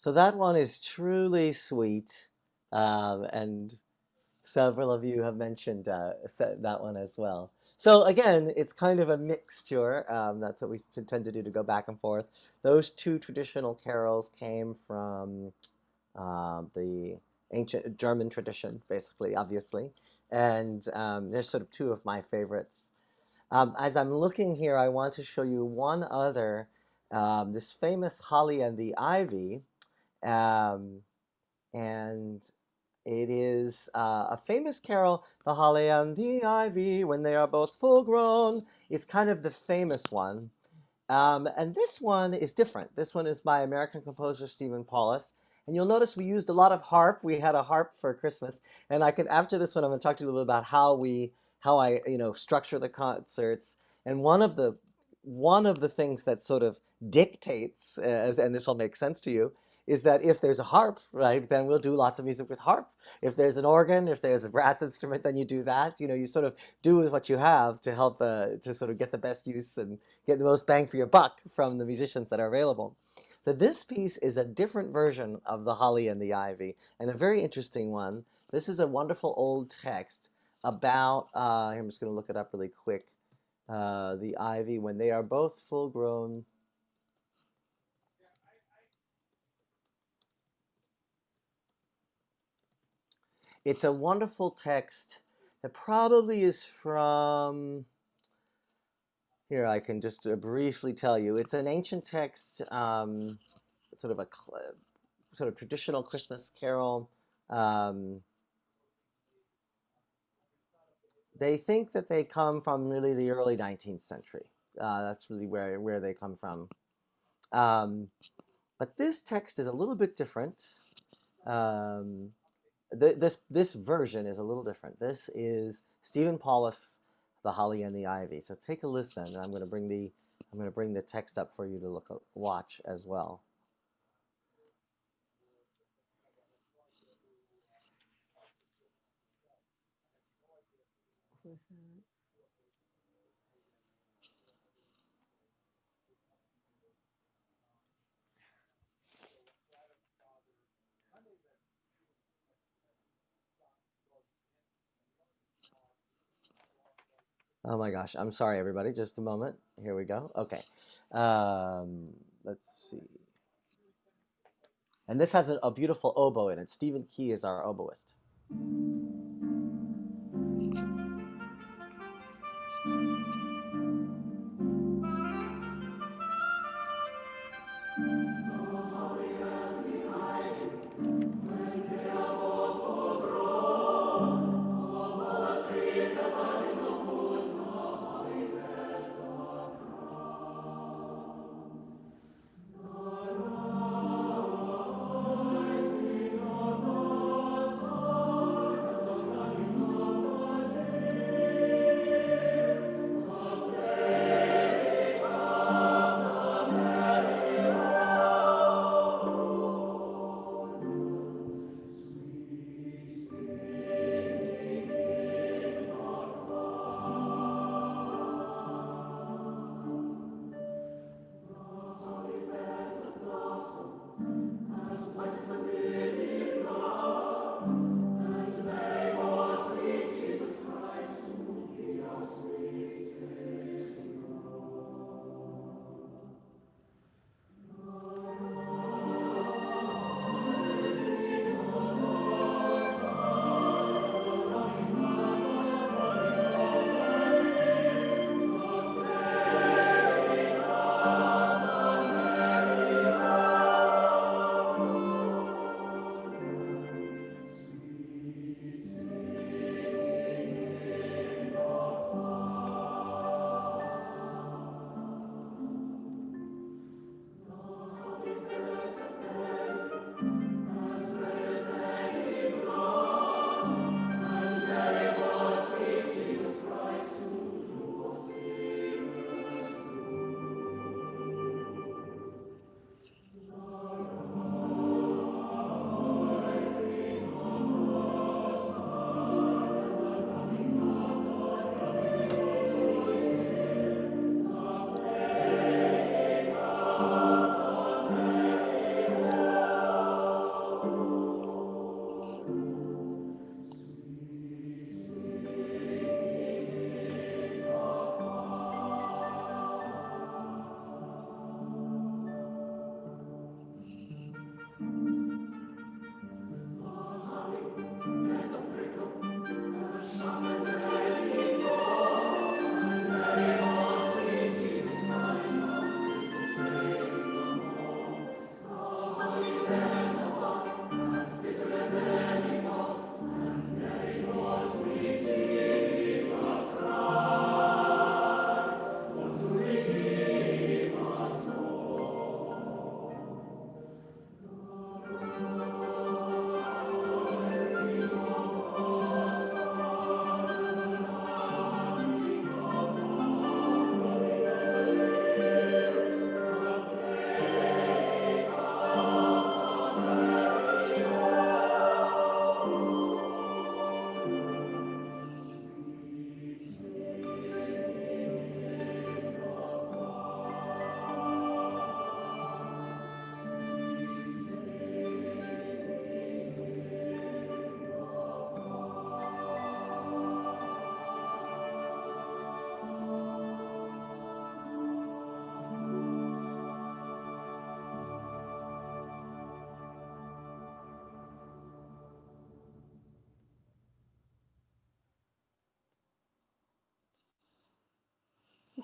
So that one is truly sweet, and several of you have mentioned that one as well. So again, it's kind of a mixture. That's what we tend to do, to go back and forth. Those two traditional carols came from the ancient German tradition, basically, obviously. And there's sort of two of my favorites. As I'm looking here, I want to show you one other, this famous Holly and the Ivy. And it is a famous carol, "The Holly and the Ivy, when they are both full grown," is kind of the famous one. And this one is different. This one is by American composer Stephen Paulus. And you'll notice we used a lot of harp. We had a harp for Christmas. And after this one, I'm going to talk to you a little bit about how I structure the concerts. And one of the things that sort of dictates, and this will make sense to you, is that if there's a harp, right, then we'll do lots of music with harp. If there's an organ, if there's a brass instrument, then you do that. You sort of do with what you have to help to sort of get the best use and get the most bang for your buck from the musicians that are available. So this piece is a different version of The Holly and the Ivy, and a very interesting one. This is a wonderful old text about, I'm just going to look it up really quick, the ivy, when they are both full grown. It's a wonderful text that probably is from, here I can just briefly tell you. It's an ancient text, sort of a sort of traditional Christmas carol. They think that they come from really the early 19th century. That's really where they come from. But this text is a little bit different. This version is a little different. This is Stephen Paulus, "The Holly and the Ivy." So take a listen, and I'm going to bring the text up for you to watch as well. Oh my gosh, I'm sorry, everybody. Just a moment. Here we go. Okay. Let's see. And this has a beautiful oboe in it. Stephen Key is our oboist.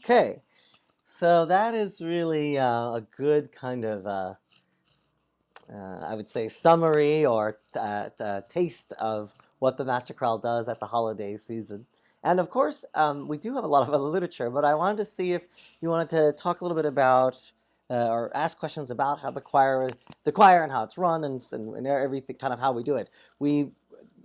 Okay, so that is really a good kind of, I would say, summary or taste of what the Master Chorale does at the holiday season. And of course, we do have a lot of other literature, but I wanted to see if you wanted to talk a little bit about or ask questions about how the choir and how it's run and everything, kind of how we do it.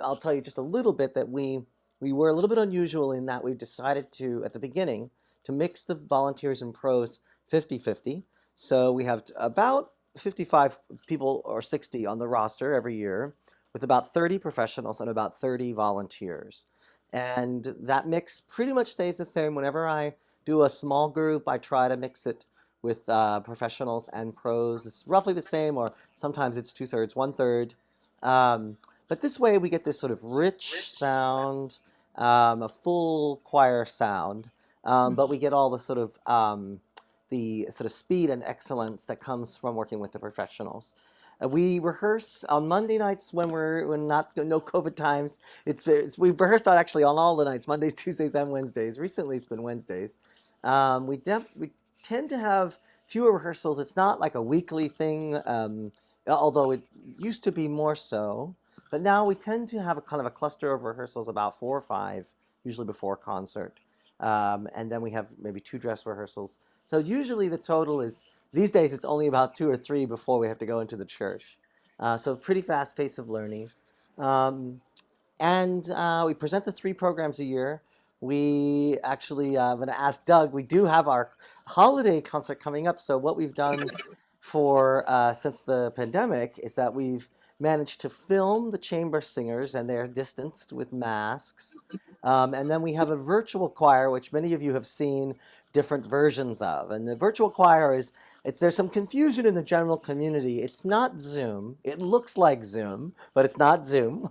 I'll tell you just a little bit that we were a little bit unusual in that we decided to, at the beginning, to mix the volunteers and pros 50-50. So we have about 55 people or 60 on the roster every year, with about 30 professionals and about 30 volunteers. And that mix pretty much stays the same. Whenever I do a small group, I try to mix it with professionals and pros. It's roughly the same, or sometimes it's 2/3, 1/3. But this way we get this sort of rich sound, a full choir sound, but we get all the sort of speed and excellence that comes from working with the professionals. We rehearse on Monday nights when no COVID times. We've rehearsed actually on all the nights, Mondays, Tuesdays, and Wednesdays. Recently, it's been Wednesdays. We tend to have fewer rehearsals. It's not like a weekly thing, although it used to be more so. But now we tend to have a kind of a cluster of rehearsals, about 4 or 5, usually before concert. And then we have maybe 2 dress rehearsals. So usually the total is, these days it's only about 2 or 3 before we have to go into the church. So pretty fast pace of learning. And we present the 3 programs a year. We actually, I'm going to ask Doug, we do have our holiday concert coming up. So what we've done for since the pandemic is that we've managed to film the chamber singers, and they're distanced with masks. And then we have a virtual choir, which many of you have seen different versions of. And the virtual choir there's some confusion in the general community. It's not Zoom. It looks like Zoom, but it's not Zoom.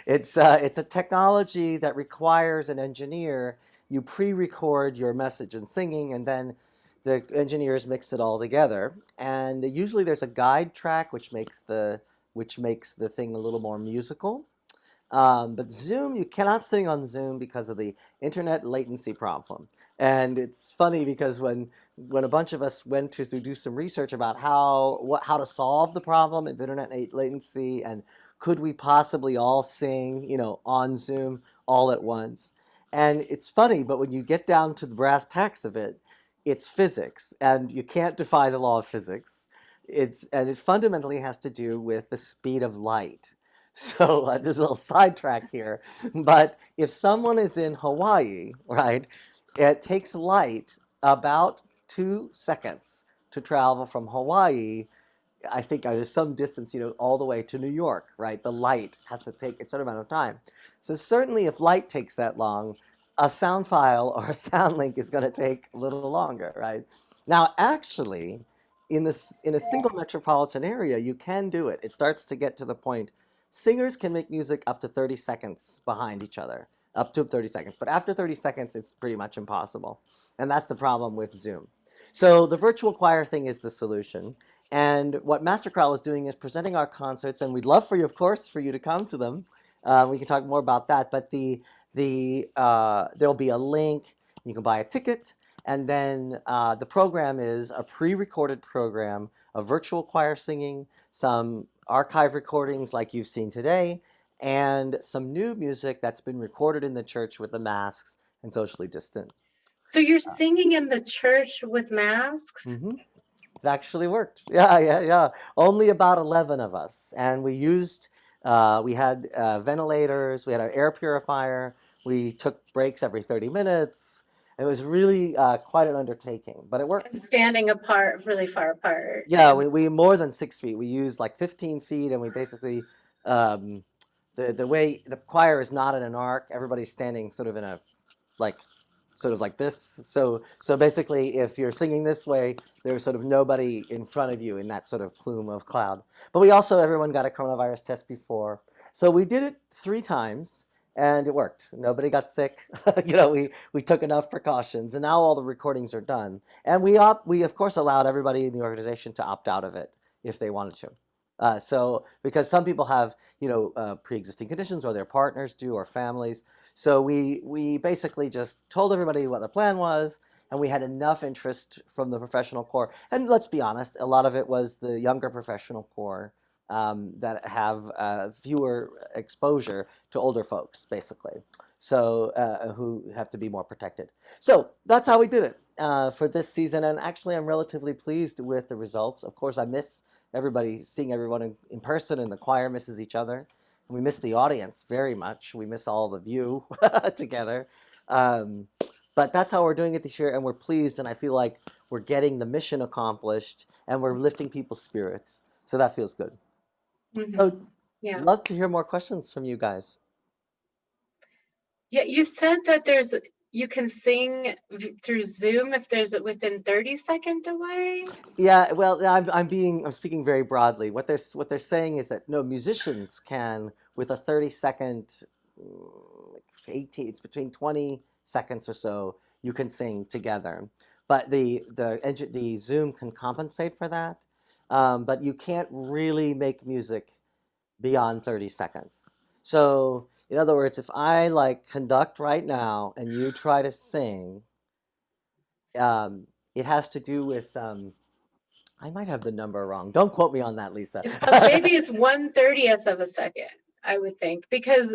It's a technology that requires an engineer. You pre-record your message and singing, and then the engineers mix it all together. And usually there's a guide track which makes the thing a little more musical. But Zoom, you cannot sing on Zoom because of the internet latency problem. And it's funny because when a bunch of us went to do some research about how to solve the problem of internet latency, and could we possibly all sing, on Zoom all at once. And it's funny, but when you get down to the brass tacks of it, it's physics, and you can't defy the law of physics. And it fundamentally has to do with the speed of light. So just a little sidetrack here, but if someone is in Hawaii, right, it takes light about 2 seconds to travel from Hawaii. I think there's some distance, all the way to New York, right? The light has to take a certain amount of time. So certainly if light takes that long, a sound file or a sound link is going to take a little longer, right? Now, actually, in a single metropolitan area, you can do it. It starts to get to the point. Singers can make music up to 30 seconds behind each other, up to 30 seconds. But after 30 seconds, it's pretty much impossible. And that's the problem with Zoom. So the virtual choir thing is the solution. And what Master Chorale is doing is presenting our concerts. And we'd love for you, of course, for you to come to them. We can talk more about that. But there'll be a link. You can buy a ticket. And then the program is a pre-recorded program of virtual choir singing, some archive recordings like you've seen today, and some new music that's been recorded in the church with the masks and socially distant. So you're singing in the church with masks? Mm-hmm. It actually worked. Yeah. Only about 11 of us. And we had ventilators, we had our air purifier, we took breaks every 30 minutes. It was really quite an undertaking, but it worked. Standing apart, really far apart. Yeah, we more than 6 feet. We used like 15 feet, and we basically, the way the choir is not in an arc, everybody's standing sort of in a, sort of like this. So basically, if you're singing this way, there's sort of nobody in front of you in that sort of plume of cloud. But everyone got a coronavirus test before. So we did it 3 times. And it worked. Nobody got sick. We took enough precautions, and now all the recordings are done. And we of course allowed everybody in the organization to opt out of it if they wanted to. So because some people have pre-existing conditions, or their partners do, or families. So we basically just told everybody what the plan was, and we had enough interest from the professional corps. And let's be honest, a lot of it was the younger professional corps that have fewer exposure to older folks, basically, so who have to be more protected. So that's how we did it for this season, and actually I'm relatively pleased with the results. Of course, I miss everybody, seeing everyone in person, and the choir misses each other. And we miss the audience very much. We miss all of you together. But that's how we're doing it this year, and we're pleased, and I feel like we're getting the mission accomplished, and we're lifting people's spirits. So that feels good. So Yeah. love to hear more questions from you guys. Yeah, you said that you can sing through Zoom if there's a within 30-second delay. Yeah, well, I'm speaking very broadly. What they're saying is that no, musicians can, with a 30-second, 18, it's between 20 seconds or so, you can sing together. But the Zoom can compensate for that. But you can't really make music beyond 30 seconds. So, in other words, if I like conduct right now and you try to sing, it has to do with, I might have the number wrong. Don't quote me on that, Lisa. Maybe it's 1/30th of a second, I would think, because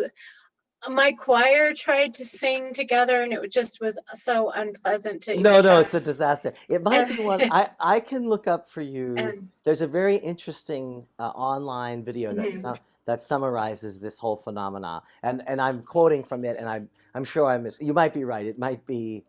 my choir tried to sing together and it just was so unpleasant to even No, try. it's a disaster. It might be one. I can look up for you. And- There's a very interesting online video Mhm. that summarizes this whole phenomena, and I'm quoting from it, and I'm sure you might be right. It might be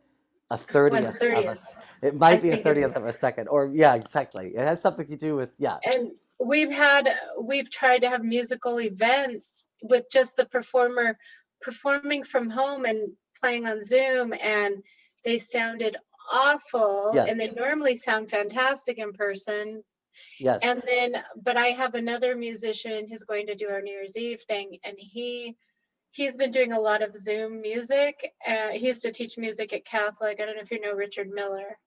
a 30th of a 1/30th. it might I be a think it 30th is. of a second, or yeah, exactly. It has something to do with And we've tried to have musical events with just the performer performing from home and playing on Zoom, and they sounded awful. Yes. And they normally sound fantastic in person. Yes. And then, but I have another musician who's going to do our New Year's Eve thing, and he's been doing a lot of Zoom music. He used to teach music at Catholic. I don't know if you know Richard Miller,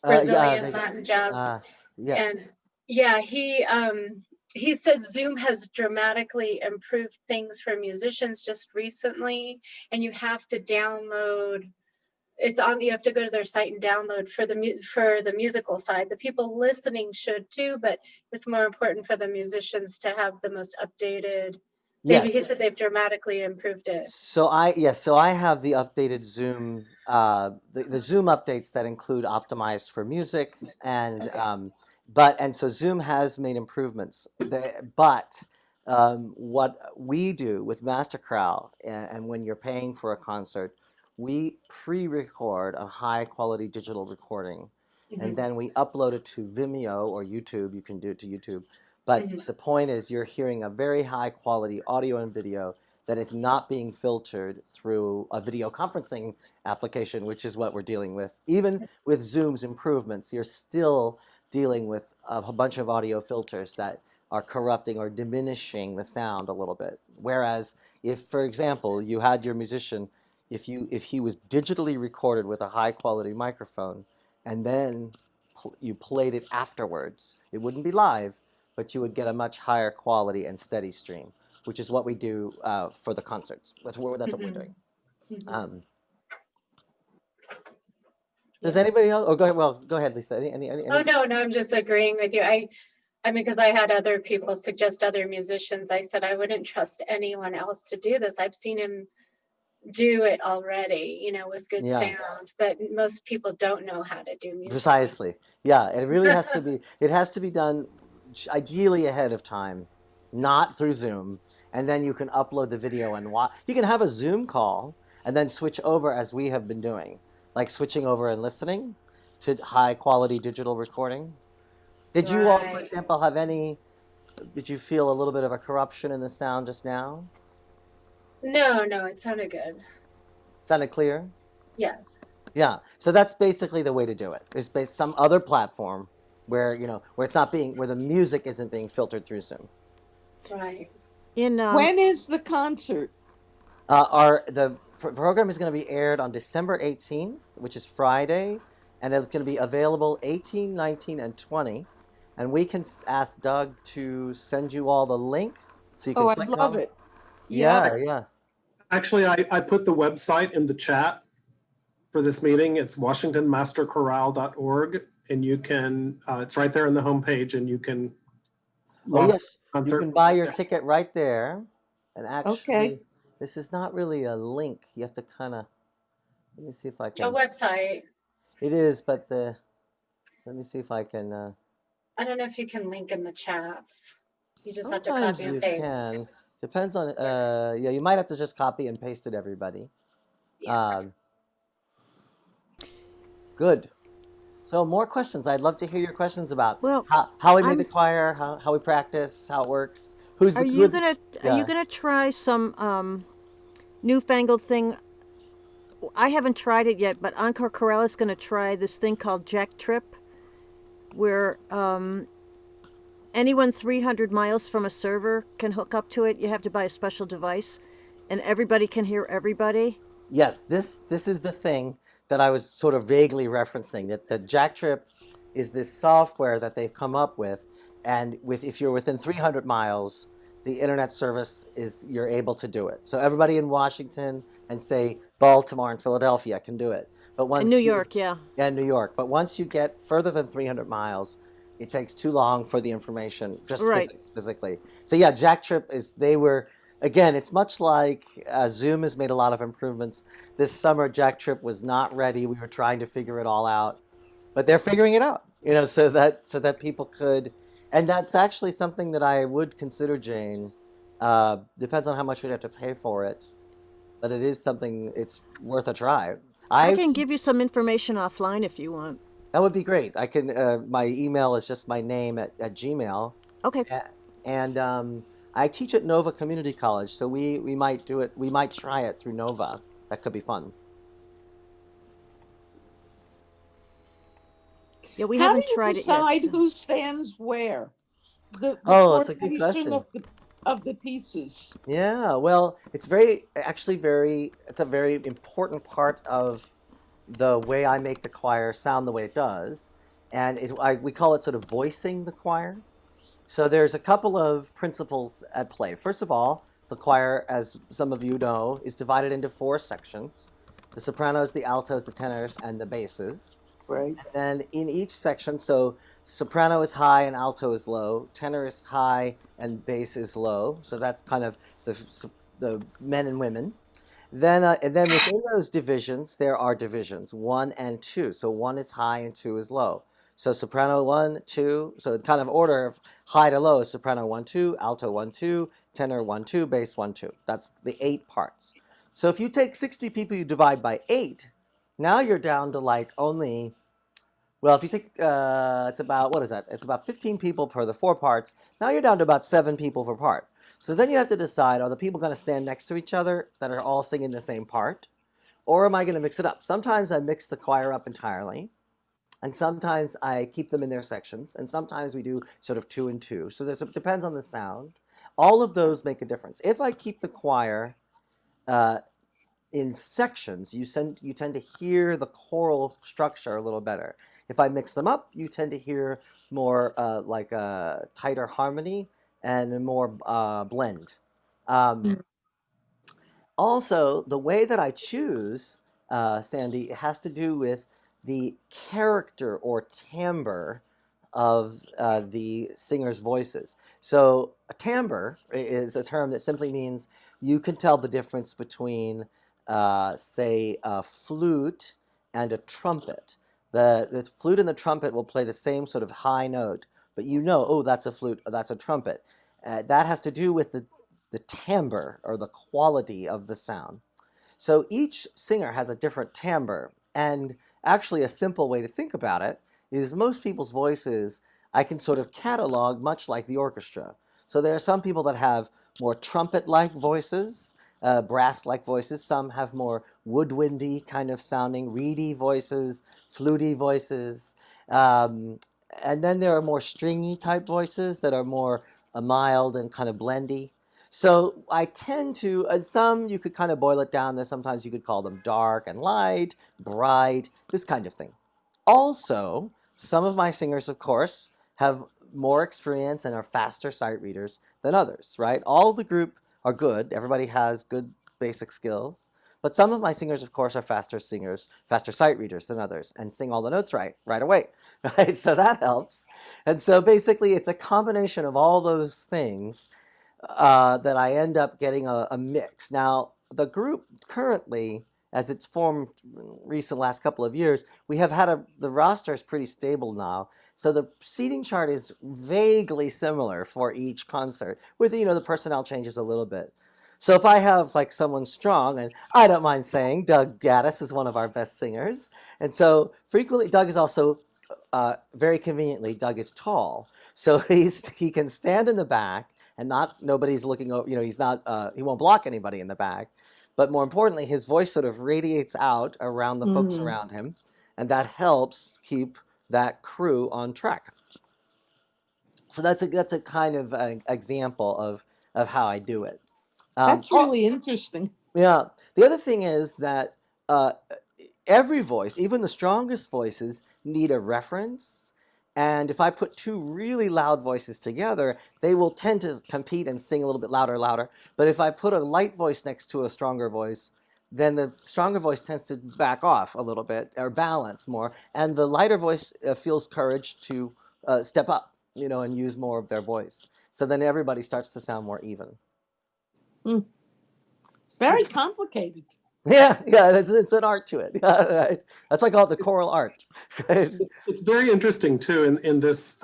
Brazilian Latin jazz. Yeah. And yeah, he said Zoom has dramatically improved things for musicians just recently, and you have to download. You have to go to their site and download for the musical side. The people listening should too, but it's more important for the musicians to have the most updated. He said they've dramatically improved it. So I have the updated Zoom, the Zoom updates that include optimized for music, and so Zoom has made improvements. But what we do with Master Chorale, and when you're paying for a concert, we pre-record a high quality digital recording, and then we upload it to Vimeo or YouTube. You can do it to YouTube. But the point is, you're hearing a very high quality audio and video that is not being filtered through a video conferencing application, which is what we're dealing with. Even with Zoom's improvements, you're still dealing with a bunch of audio filters that are corrupting or diminishing the sound a little bit. Whereas if, for example, you had your musician, if he was digitally recorded with a high quality microphone, and then you played it afterwards, it wouldn't be live, but you would get a much higher quality and steady stream, which is what we do for the concerts. That's what we're doing. Does anybody else? Oh, go ahead. Well, go ahead, Lisa. Any? Oh no, I'm just agreeing with you. I mean, because I had other people suggest other musicians. I said I wouldn't trust anyone else to do this. I've seen him do it already, with good sound, but most people don't know how to do music. Precisely. Yeah, it really has to be. It has to be done ideally ahead of time, not through Zoom, and then you can upload the video and watch. You can have a Zoom call and then switch over, as we have been doing, like switching over and listening to high quality digital recording. Did you all, for example, did you feel a little bit of a corruption in the sound just now? No, it sounded good. Sounded clear? Yes. Yeah, so that's basically the way to do it. Is based some other platform where it's not where the music isn't being filtered through Zoom. Right. When is the concert? The program is going to be aired on December 18th, which is Friday, and it's going to be available 18, 19, and 20. And we can ask Doug to send you all the link so you can click I'd love on it. Yeah. Actually, I put the website in the chat. for this meeting. It's washingtonmasterchorale.org, and you can, it's right there on the homepage, and you can Oh, log yes, you concert. can buy your ticket right there. And Okay. actually, this is not really a link. You have to kind of, let me see if I A can. website. It is, but let me see if I can. I don't know if you can link in the chats. You just have to Sometimes copy and you paste. can. Depends on, yeah, you might have to just copy and paste it, everybody. Yeah. Good. So more questions. I'd love to hear your questions about Well, how we made the I'm- choir, how we practice, how it works. Who's Are the you who, gonna are yeah. you gonna try some newfangled thing? I haven't tried it yet, but Encore Chorale is gonna try this thing called Jack Trip, where anyone 300 miles from a server can hook up to it. You have to buy a special device, and everybody can hear everybody. Yes, this is the thing that I was sort of vaguely referencing, that the Jack Trip is this software that they've come up with, and if you're within 300 miles, the internet service is you're able to do it. So everybody in Washington and say Baltimore and Philadelphia can do it. But In once New you York, yeah. and New York, but once you get further than 300 miles, it takes too long for the information just Right. physically. So yeah, Jack Trip is they were again. It's much like Zoom has made a lot of improvements. This summer, Jack Trip was not ready. We were trying to figure it all out, but they're figuring it out. You know, so that people could, and that's actually something that I would consider, Jane. Depends on how much we'd have to pay for it, but it is something. It's worth a try. I I can give you some information offline if you want. That would be great. I can. My email is just my name at Gmail, Okay. and I teach at Nova Community College, so we might do it. We might try it through Nova. That could be fun. Yeah, we How do haven't you tried it yet. decide who stands where? The Oh, that's a good coordination question. of the pieces. Yeah. Well, it's It's a very important part of the way I make the choir sound the way it does, and we call it sort of voicing the choir. So there's a couple of principles at play. First of all, the choir, as some of you know, is divided into 4 sections: the sopranos, the altos, the tenors, and the basses. Right. And in each section, so soprano is high and alto is low, tenor is high and bass is low. So that's kind of the men and women. And then within those divisions, there are divisions 1 and 2. So 1 is high and 2 is low. So soprano 1, 2. So the kind of order of high to low is soprano 1, 2, alto 1, 2, tenor 1, 2, bass 1, 2. That's the 8 parts. So if you take 60 people, you divide by 8. Now you're down to like only, well, if you think it's about, what is that? It's about 15 people per the 4 parts. Now you're down to about 7 people per part. So then you have to decide, are the people going to stand next to each other that are all singing the same part? Or am I going to mix it up? Sometimes I mix the choir up entirely, and sometimes I keep them in their sections, and sometimes we do sort of 2 and 2. So it depends on the sound. All of those make a difference. If I keep the choir in sections, you tend to hear the choral structure a little better. If I mix them up, you tend to hear more like a tighter harmony and more blend. Also, the way that I choose, Sandy, it has to do with the character or timbre of the singer's voices. So a timbre is a term that simply means you can tell the difference between, say, a flute and a trumpet. The flute and the trumpet will play the same sort of high note, but you know, oh, that's a flute, or that's a trumpet. That has to do with the timbre or the quality of the sound. So each singer has a different timbre, and actually a simple way to think about it is most people's voices I can sort of catalog much like the orchestra. So there are some people that have more trumpet-like voices, brass-like voices. Some have more woodwindy kind of sounding, reedy voices, fluty voices. And then there are more stringy type voices that are more mild and kind of blendy. So I tend to, and some you could kind of boil it down. There sometimes you could call them dark and light, bright, this kind of thing. Also, some of my singers, of course, have more experience and are faster sight readers than others, right? All the group are good. Everybody has good basic skills. But some of my singers, of course, are faster singers, faster sight readers than others, and sing all the notes right away, right? So that helps. And so basically, it's a combination of all those things that I end up getting a mix. Now, the group currently, as it's formed recent last couple of years, we have had the roster is pretty stable now. So the seating chart is vaguely similar for each concert, with the personnel changes a little bit. So if I have like someone strong, and I don't mind saying Doug Gaddis is one of our best singers, and so frequently Doug is also very conveniently Doug is tall, so he can stand in the back and nobody's looking over. He's not he won't block anybody in the back, but more importantly, his voice sort of radiates out around the folks around him, and that helps keep that crew on track. So that's a kind of an example of how I do it. That's really interesting. Yeah. The other thing is that every voice, even the strongest voices, need a reference. And if I put two really loud voices together, they will tend to compete and sing a little bit louder. But if I put a light voice next to a stronger voice, then the stronger voice tends to back off a little bit or balance more. And the lighter voice feels courage to step up, and use more of their voice. So then everybody starts to sound more even. Very complicated. Yeah, it's an art to it. Yeah, right. That's why I call it the choral art. Right? It's very interesting too in this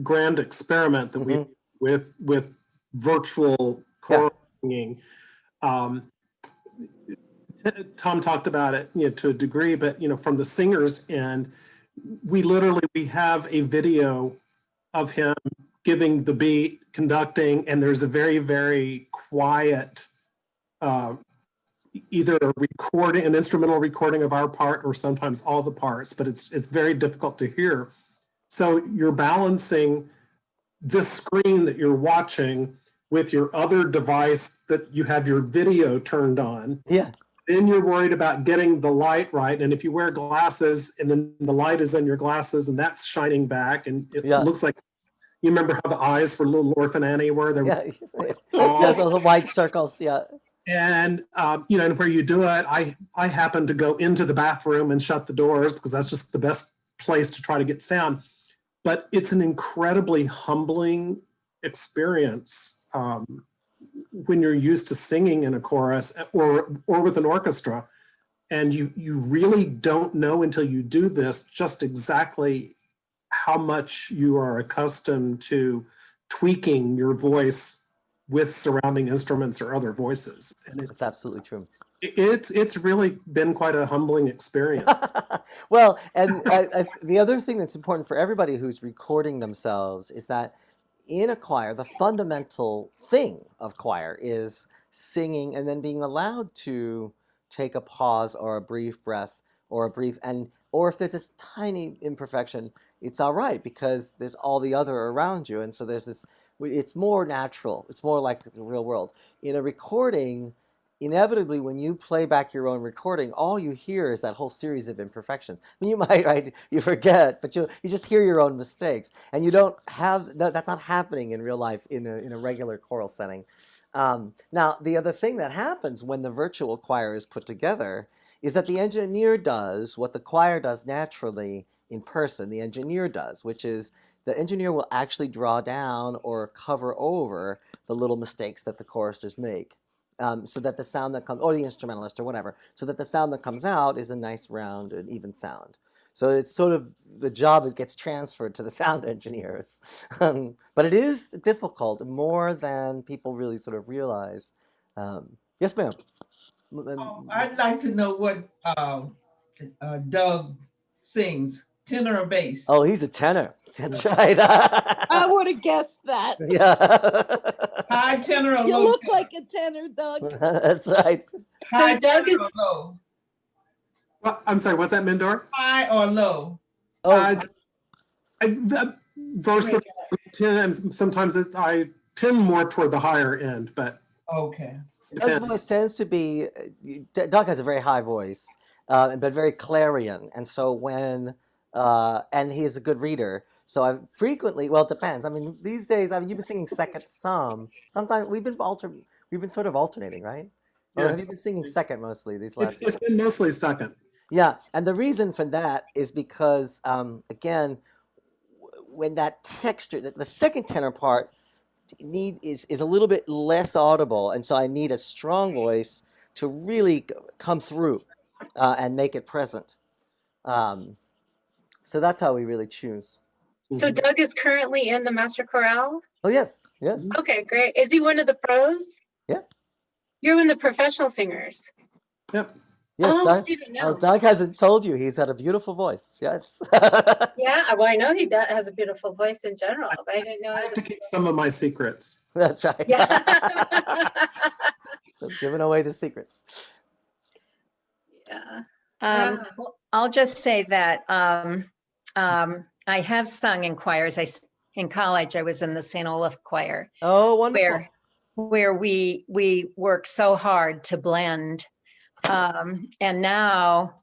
grand experiment that we with virtual choral singing. Tom talked about it, to a degree, but from the singers end, we have a video of him giving the beat, conducting, and there's a very, very quiet either an instrumental recording of our part or sometimes all the parts, but it's very difficult to hear. So you're balancing this screen that you're watching with your other device that you have your video turned on. Yeah. Then you're worried about getting the light right. And if you wear glasses and then the light is in your glasses and that's shining back and it looks like, you remember how the eyes for Little Orphan Annie were? The white circles, yeah. And, and where you do it, I happen to go into the bathroom and shut the doors because that's just the best place to try to get sound. But it's an incredibly humbling experience when you're used to singing in a chorus or with an orchestra. And you really don't know until you do this just exactly how much you are accustomed to tweaking your voice with surrounding instruments or other voices. And it's absolutely true. It's really been quite a humbling experience. Well, and the other thing that's important for everybody who's recording themselves is that in a choir, the fundamental thing of choir is singing and then being allowed to take a pause or a brief breath or or if there's this tiny imperfection, it's all right because there's all the other around you. And so it's more natural. It's more like the real world. In a recording, inevitably, when you play back your own recording, all you hear is that whole series of imperfections. I mean, you might, you forget, but you just hear your own mistakes. And you don't have, that's not happening in real life in a regular choral setting. Now, the other thing that happens when the virtual choir is put together is that the engineer does what the choir does naturally in person, the engineer does, which is the engineer will actually draw down or cover over the little mistakes that the choristers make. So that the sound that comes, or the instrumentalist or whatever, so that the sound that comes out is a nice round and even sound. So it's sort of, the job gets transferred to the sound engineers. But it is difficult, more than people really sort of realize. Yes, ma'am. I'd like to know what Doug sings, tenor or bass? Oh, he's a tenor. That's right. I would have guessed that. Yeah. High tenor or You low look tenor? like a tenor, Doug. That's right. High So Doug tenor is- or low? Well, I'm sorry, what's that, Mindor? High or low? Oh, Versatile. Sometimes I tend more toward the higher end, but Okay. Doug's voice tends to be, Doug has a very high voice, but very clarion. And so and he is a good reader. So I frequently, well, it depends. I mean, these days, you've been singing second some. Sometimes we've been sort of alternating, right? Or Yeah. have you been singing second mostly these last? It's been mostly second. Yeah, and the reason for that is because, again, when that texture, the second tenor part is a little bit less audible, and so I need a strong voice to really come through and make it present. So that's how we really choose. So Doug is currently in the Master Chorale? Oh, yes, yes. Okay, great. Is he one of the pros? Yeah. You're one of the professional singers. Yep. Yes, Oh, Doug. I didn't Oh, know. Doug hasn't told you he's had a beautiful voice. Yes. Yeah, well, I know he has a beautiful voice in general, but I didn't know I he have has to a keep some of my secrets. That's right. yeah. Giving away the secrets. Yeah. Well, I'll just say that I have sung in choirs. In college, I was in the St. Olaf choir, Oh, wonderful. where we work so hard to blend. And now,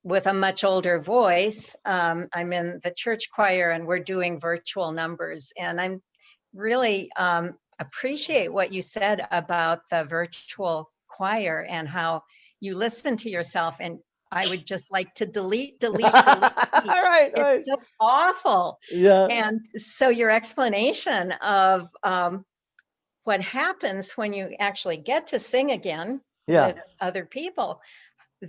with a much older voice, I'm in the church choir and we're doing virtual numbers. And I'm really appreciate what you said about the virtual choir and how you listen to yourself. And I would just like to delete. Right. It's just awful. Yeah. And so your explanation of what happens when you actually get to sing again with other people,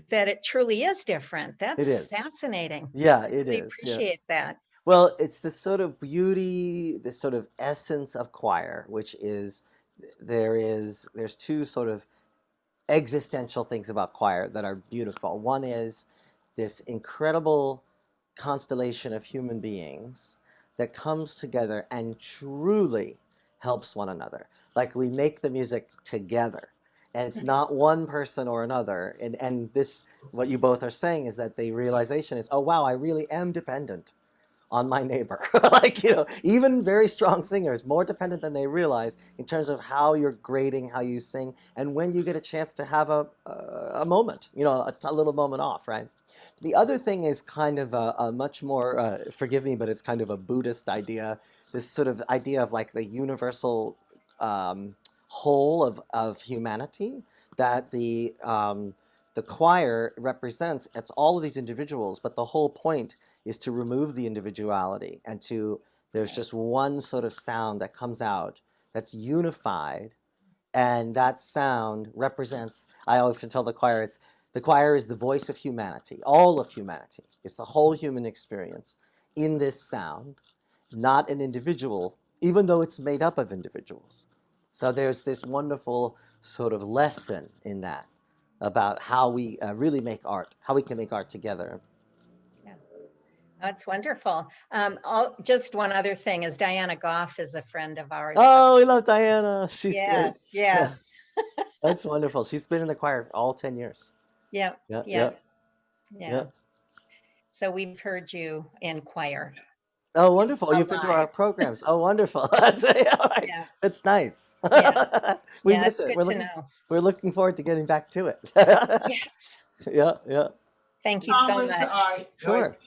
that it truly is different. That's fascinating. Yeah, I it really is. appreciate that. Well, it's the sort of beauty, the sort of essence of choir, which is there's two sort of existential things about choir that are beautiful. One is this incredible constellation of human beings that comes together and truly helps one another. Like we make the music together. And it's not one person or another. And this, what you both are saying is that the realization is, oh, wow, I really am dependent on my neighbor. Like, even very strong singers, more dependent than they realize in terms of how you're grading, how you sing, and when you get a chance to have a moment, a little moment off, right? The other thing is kind of a much more, forgive me, but it's kind of a Buddhist idea, this sort of idea of like the universal whole of humanity that the choir represents. It's all of these individuals, but the whole point is to remove the individuality and there's just one sort of sound that comes out that's unified, and that sound represents, I often tell the choir, the choir is the voice of humanity, all of humanity. It's the whole human experience in this sound, not an individual, even though it's made up of individuals. So there's this wonderful sort of lesson in that about how we really make art, how we can make art together. That's wonderful. Just one other thing is Diana Goff is a friend of ours. Oh, we love Diana. She's great. Yes. That's wonderful. She's been in the choir for all 10 years. Yeah. Yeah. So we've heard you in choir. Oh, wonderful. You've been to our programs. Oh, wonderful. That's nice. Yeah. We miss it's it. good to know. We're looking forward to getting back to it. Yes. Yeah. Thank you so much. Sure.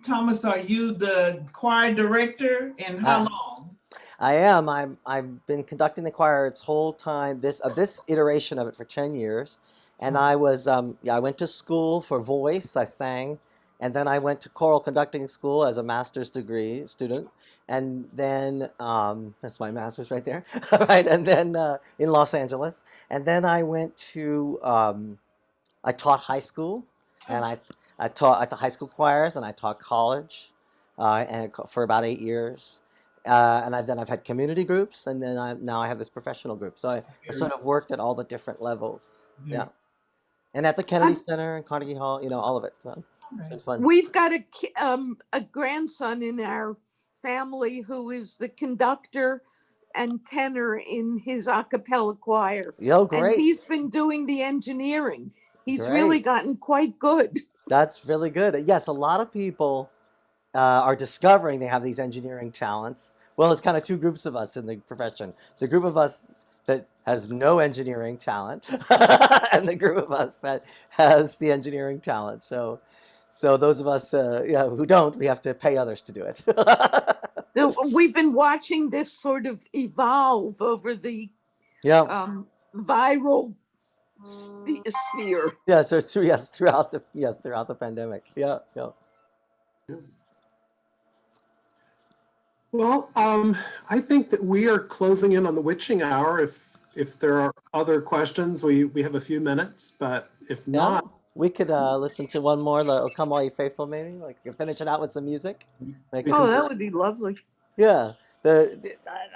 Thomas, are you the choir director, and how long? I am. I've been conducting the choir its whole time, this iteration of it, for 10 years. And I was I went to school for voice. I sang, and then I went to choral conducting school as a master's degree student. And then that's my master's right there, right? And then in Los Angeles. And then I went to I taught high school, and I taught at the high school choirs, and I taught college and for about 8 years. And I've had community groups, and then now I have this professional group. So I sort of worked at all the different levels. Yeah. And at the Kennedy Center and Carnegie Hall, all of it. So it's been fun. We've got a grandson in our family who is the conductor and tenor in his a cappella choir. Oh, great. And he's been doing the engineering. He's Great. really gotten quite good. That's really good. Yes, a lot of people are discovering they have these engineering talents. Well, there's kind of two groups of us in the profession. The group of us that has no engineering talent and the group of us that has the engineering talent. So those of us who don't, we have to pay others to do it. We've been watching this sort of evolve over the viral sphere. Yeah, so throughout the pandemic. Yeah, yeah. Well, I think that we are closing in on the witching hour. If there are other questions, we have a few minutes, but if Yeah, not, we could listen to one more. Oh, Come All You Faithful, maybe. Like finish it out with some music. Make Oh, us- that would be lovely. yeah.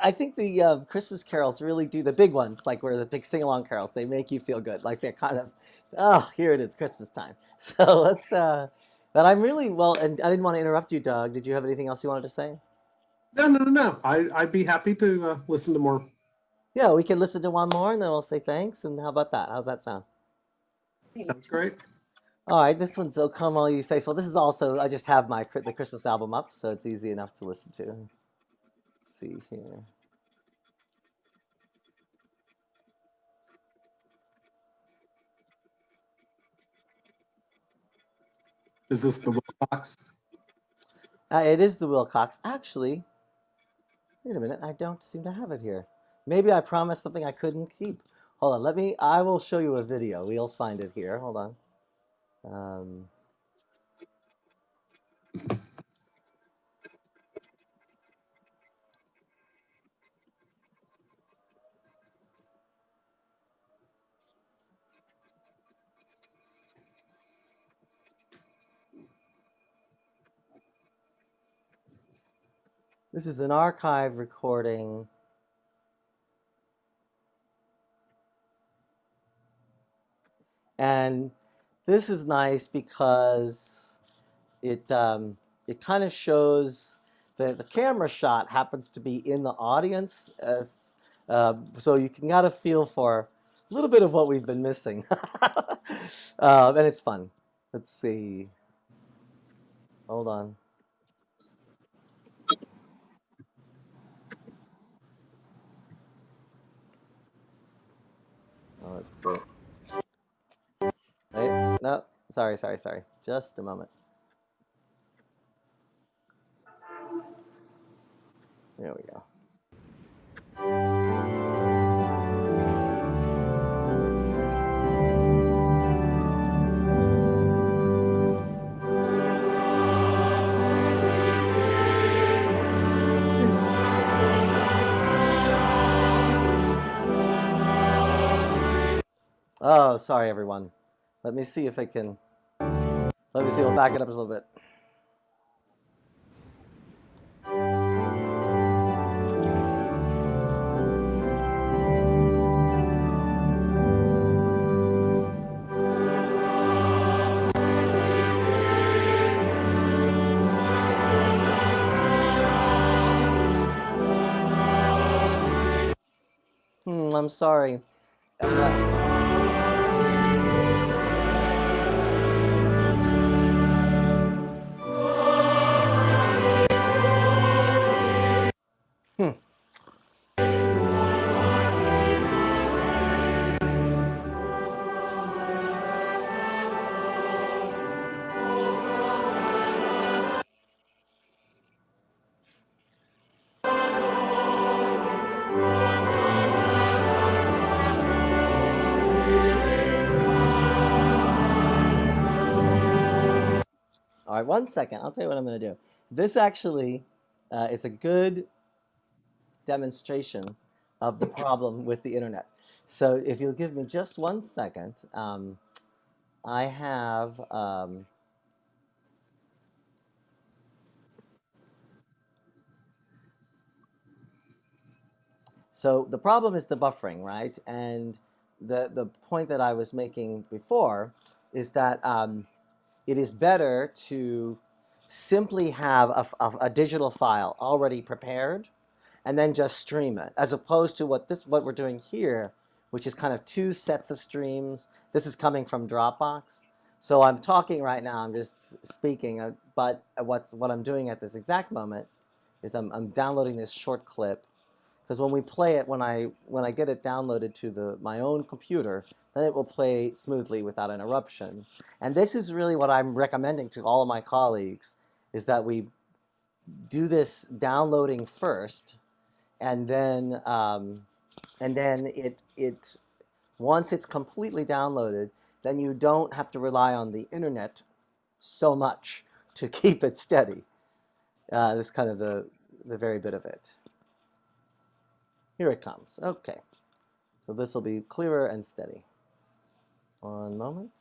I think the Christmas carols really do the big ones, like where the big sing along carols. They make you feel good. Like they're kind of, oh, here it is, Christmas time. So let's. But I'm really well, and I didn't want to interrupt you, Doug. Did you have anything else you wanted to say? no. I'd be happy to listen to more. Yeah, we can listen to one more, and then we'll say thanks. And how about that? How's that sound? Sounds great. All right, this one's "Oh Come All You Faithful." This is also, I just have the Christmas album up, so it's easy enough to listen to. Let's see here. Is this the Wilcox? It is the Wilcox. Actually, wait a minute, I don't seem to have it here. Maybe I promised something I couldn't keep. Hold on, I will show you a video. We'll find it here. Hold on. This is an archive recording. And this is nice because it kind of shows that the camera shot happens to be in the audience, so you can get a feel for a little bit of what we've been missing. And it's fun. Let's see. Hold on. Oh, let's see. Wait, no, sorry. Just a moment. There we go. Oh, sorry, everyone. Let me see if I can. Let me see. We'll back it up just a little bit. I'm sorry. All right, 1 second. I'll tell you what I'm going to do. This actually is a good demonstration of the problem with the internet. So if you'll give me just 1 second, I have so the problem is the buffering, right? And the point that I was making before is that it is better to simply have a digital file already prepared and then just stream it, as opposed to what we're doing here, which is kind of two sets of streams. This is coming from Dropbox. So I'm talking right now, I'm just speaking, but what I'm doing at this exact moment is I'm downloading this short clip, because when we play it, when I get it downloaded to my own computer, then it will play smoothly without interruption. And this is really what I'm recommending to all of my colleagues, is that we do this downloading first, and then Once it's completely downloaded, then you don't have to rely on the internet so much to keep it steady. This is kind of the very bit of it. Here it comes. Okay. So this will be clearer and steady. One moment.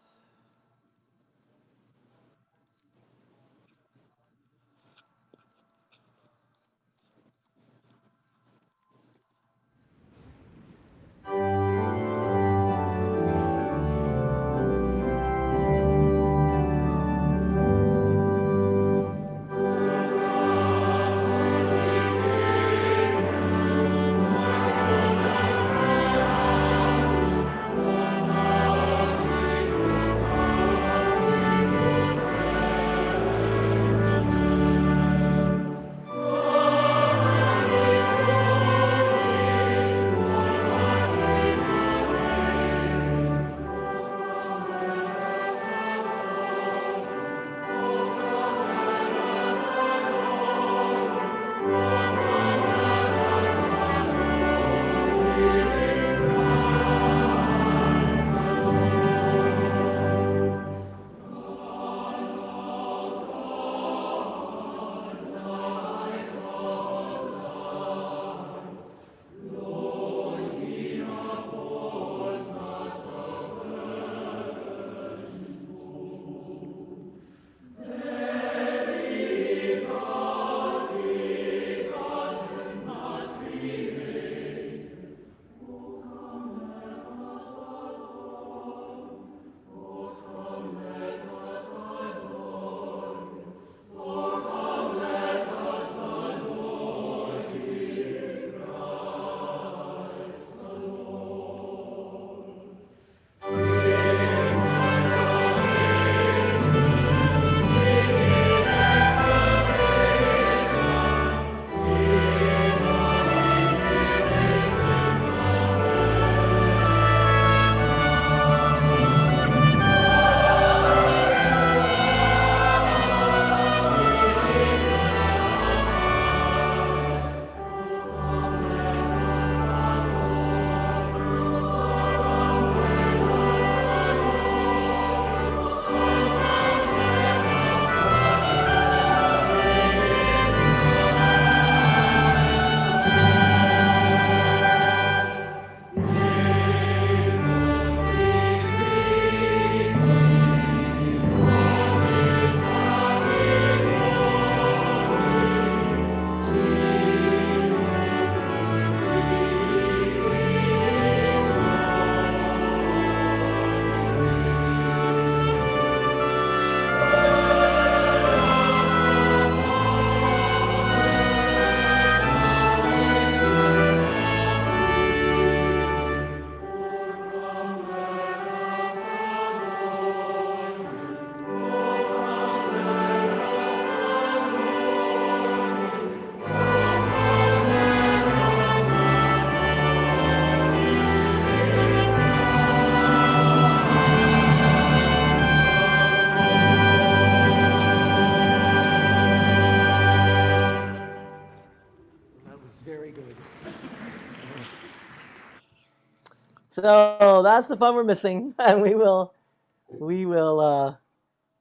So that's the fun we're missing, and we will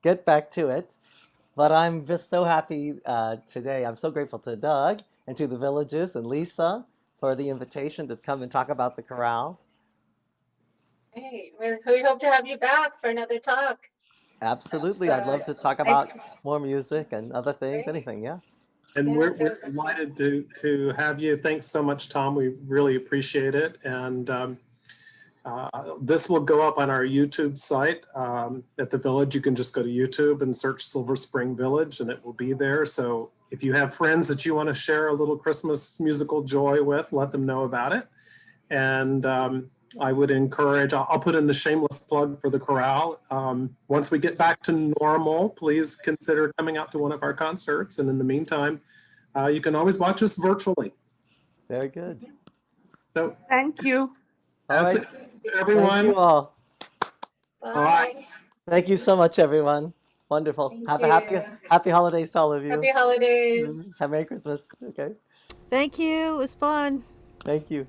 get back to it. But I'm just so happy today. I'm so grateful to Doug and to the Villages and Lisa for the invitation to come and talk about the chorale. Hey, we hope to have you back for another talk. Absolutely, I'd love to talk about more music and other things, anything, yeah. And we're delighted to have you. Thanks so much, Tom. We really appreciate it. And this will go up on our YouTube site at the Village. You can just go to YouTube and search Silver Spring Village and it will be there. So if you have friends that you want to share a little Christmas musical joy with, let them know about it. And I would encourage, I'll put in the shameless plug for the chorale. Once we get back to normal, please consider coming out to one of our concerts. And in the meantime, you can always watch us virtually. Very good. So Thank you. All right. Everyone. Thank you all. Bye. All right. Thank you so much, everyone. Wonderful. Have a happy holidays to all of you. Happy holidays. Have a Merry Christmas. Okay. Thank you. It was fun. Thank you.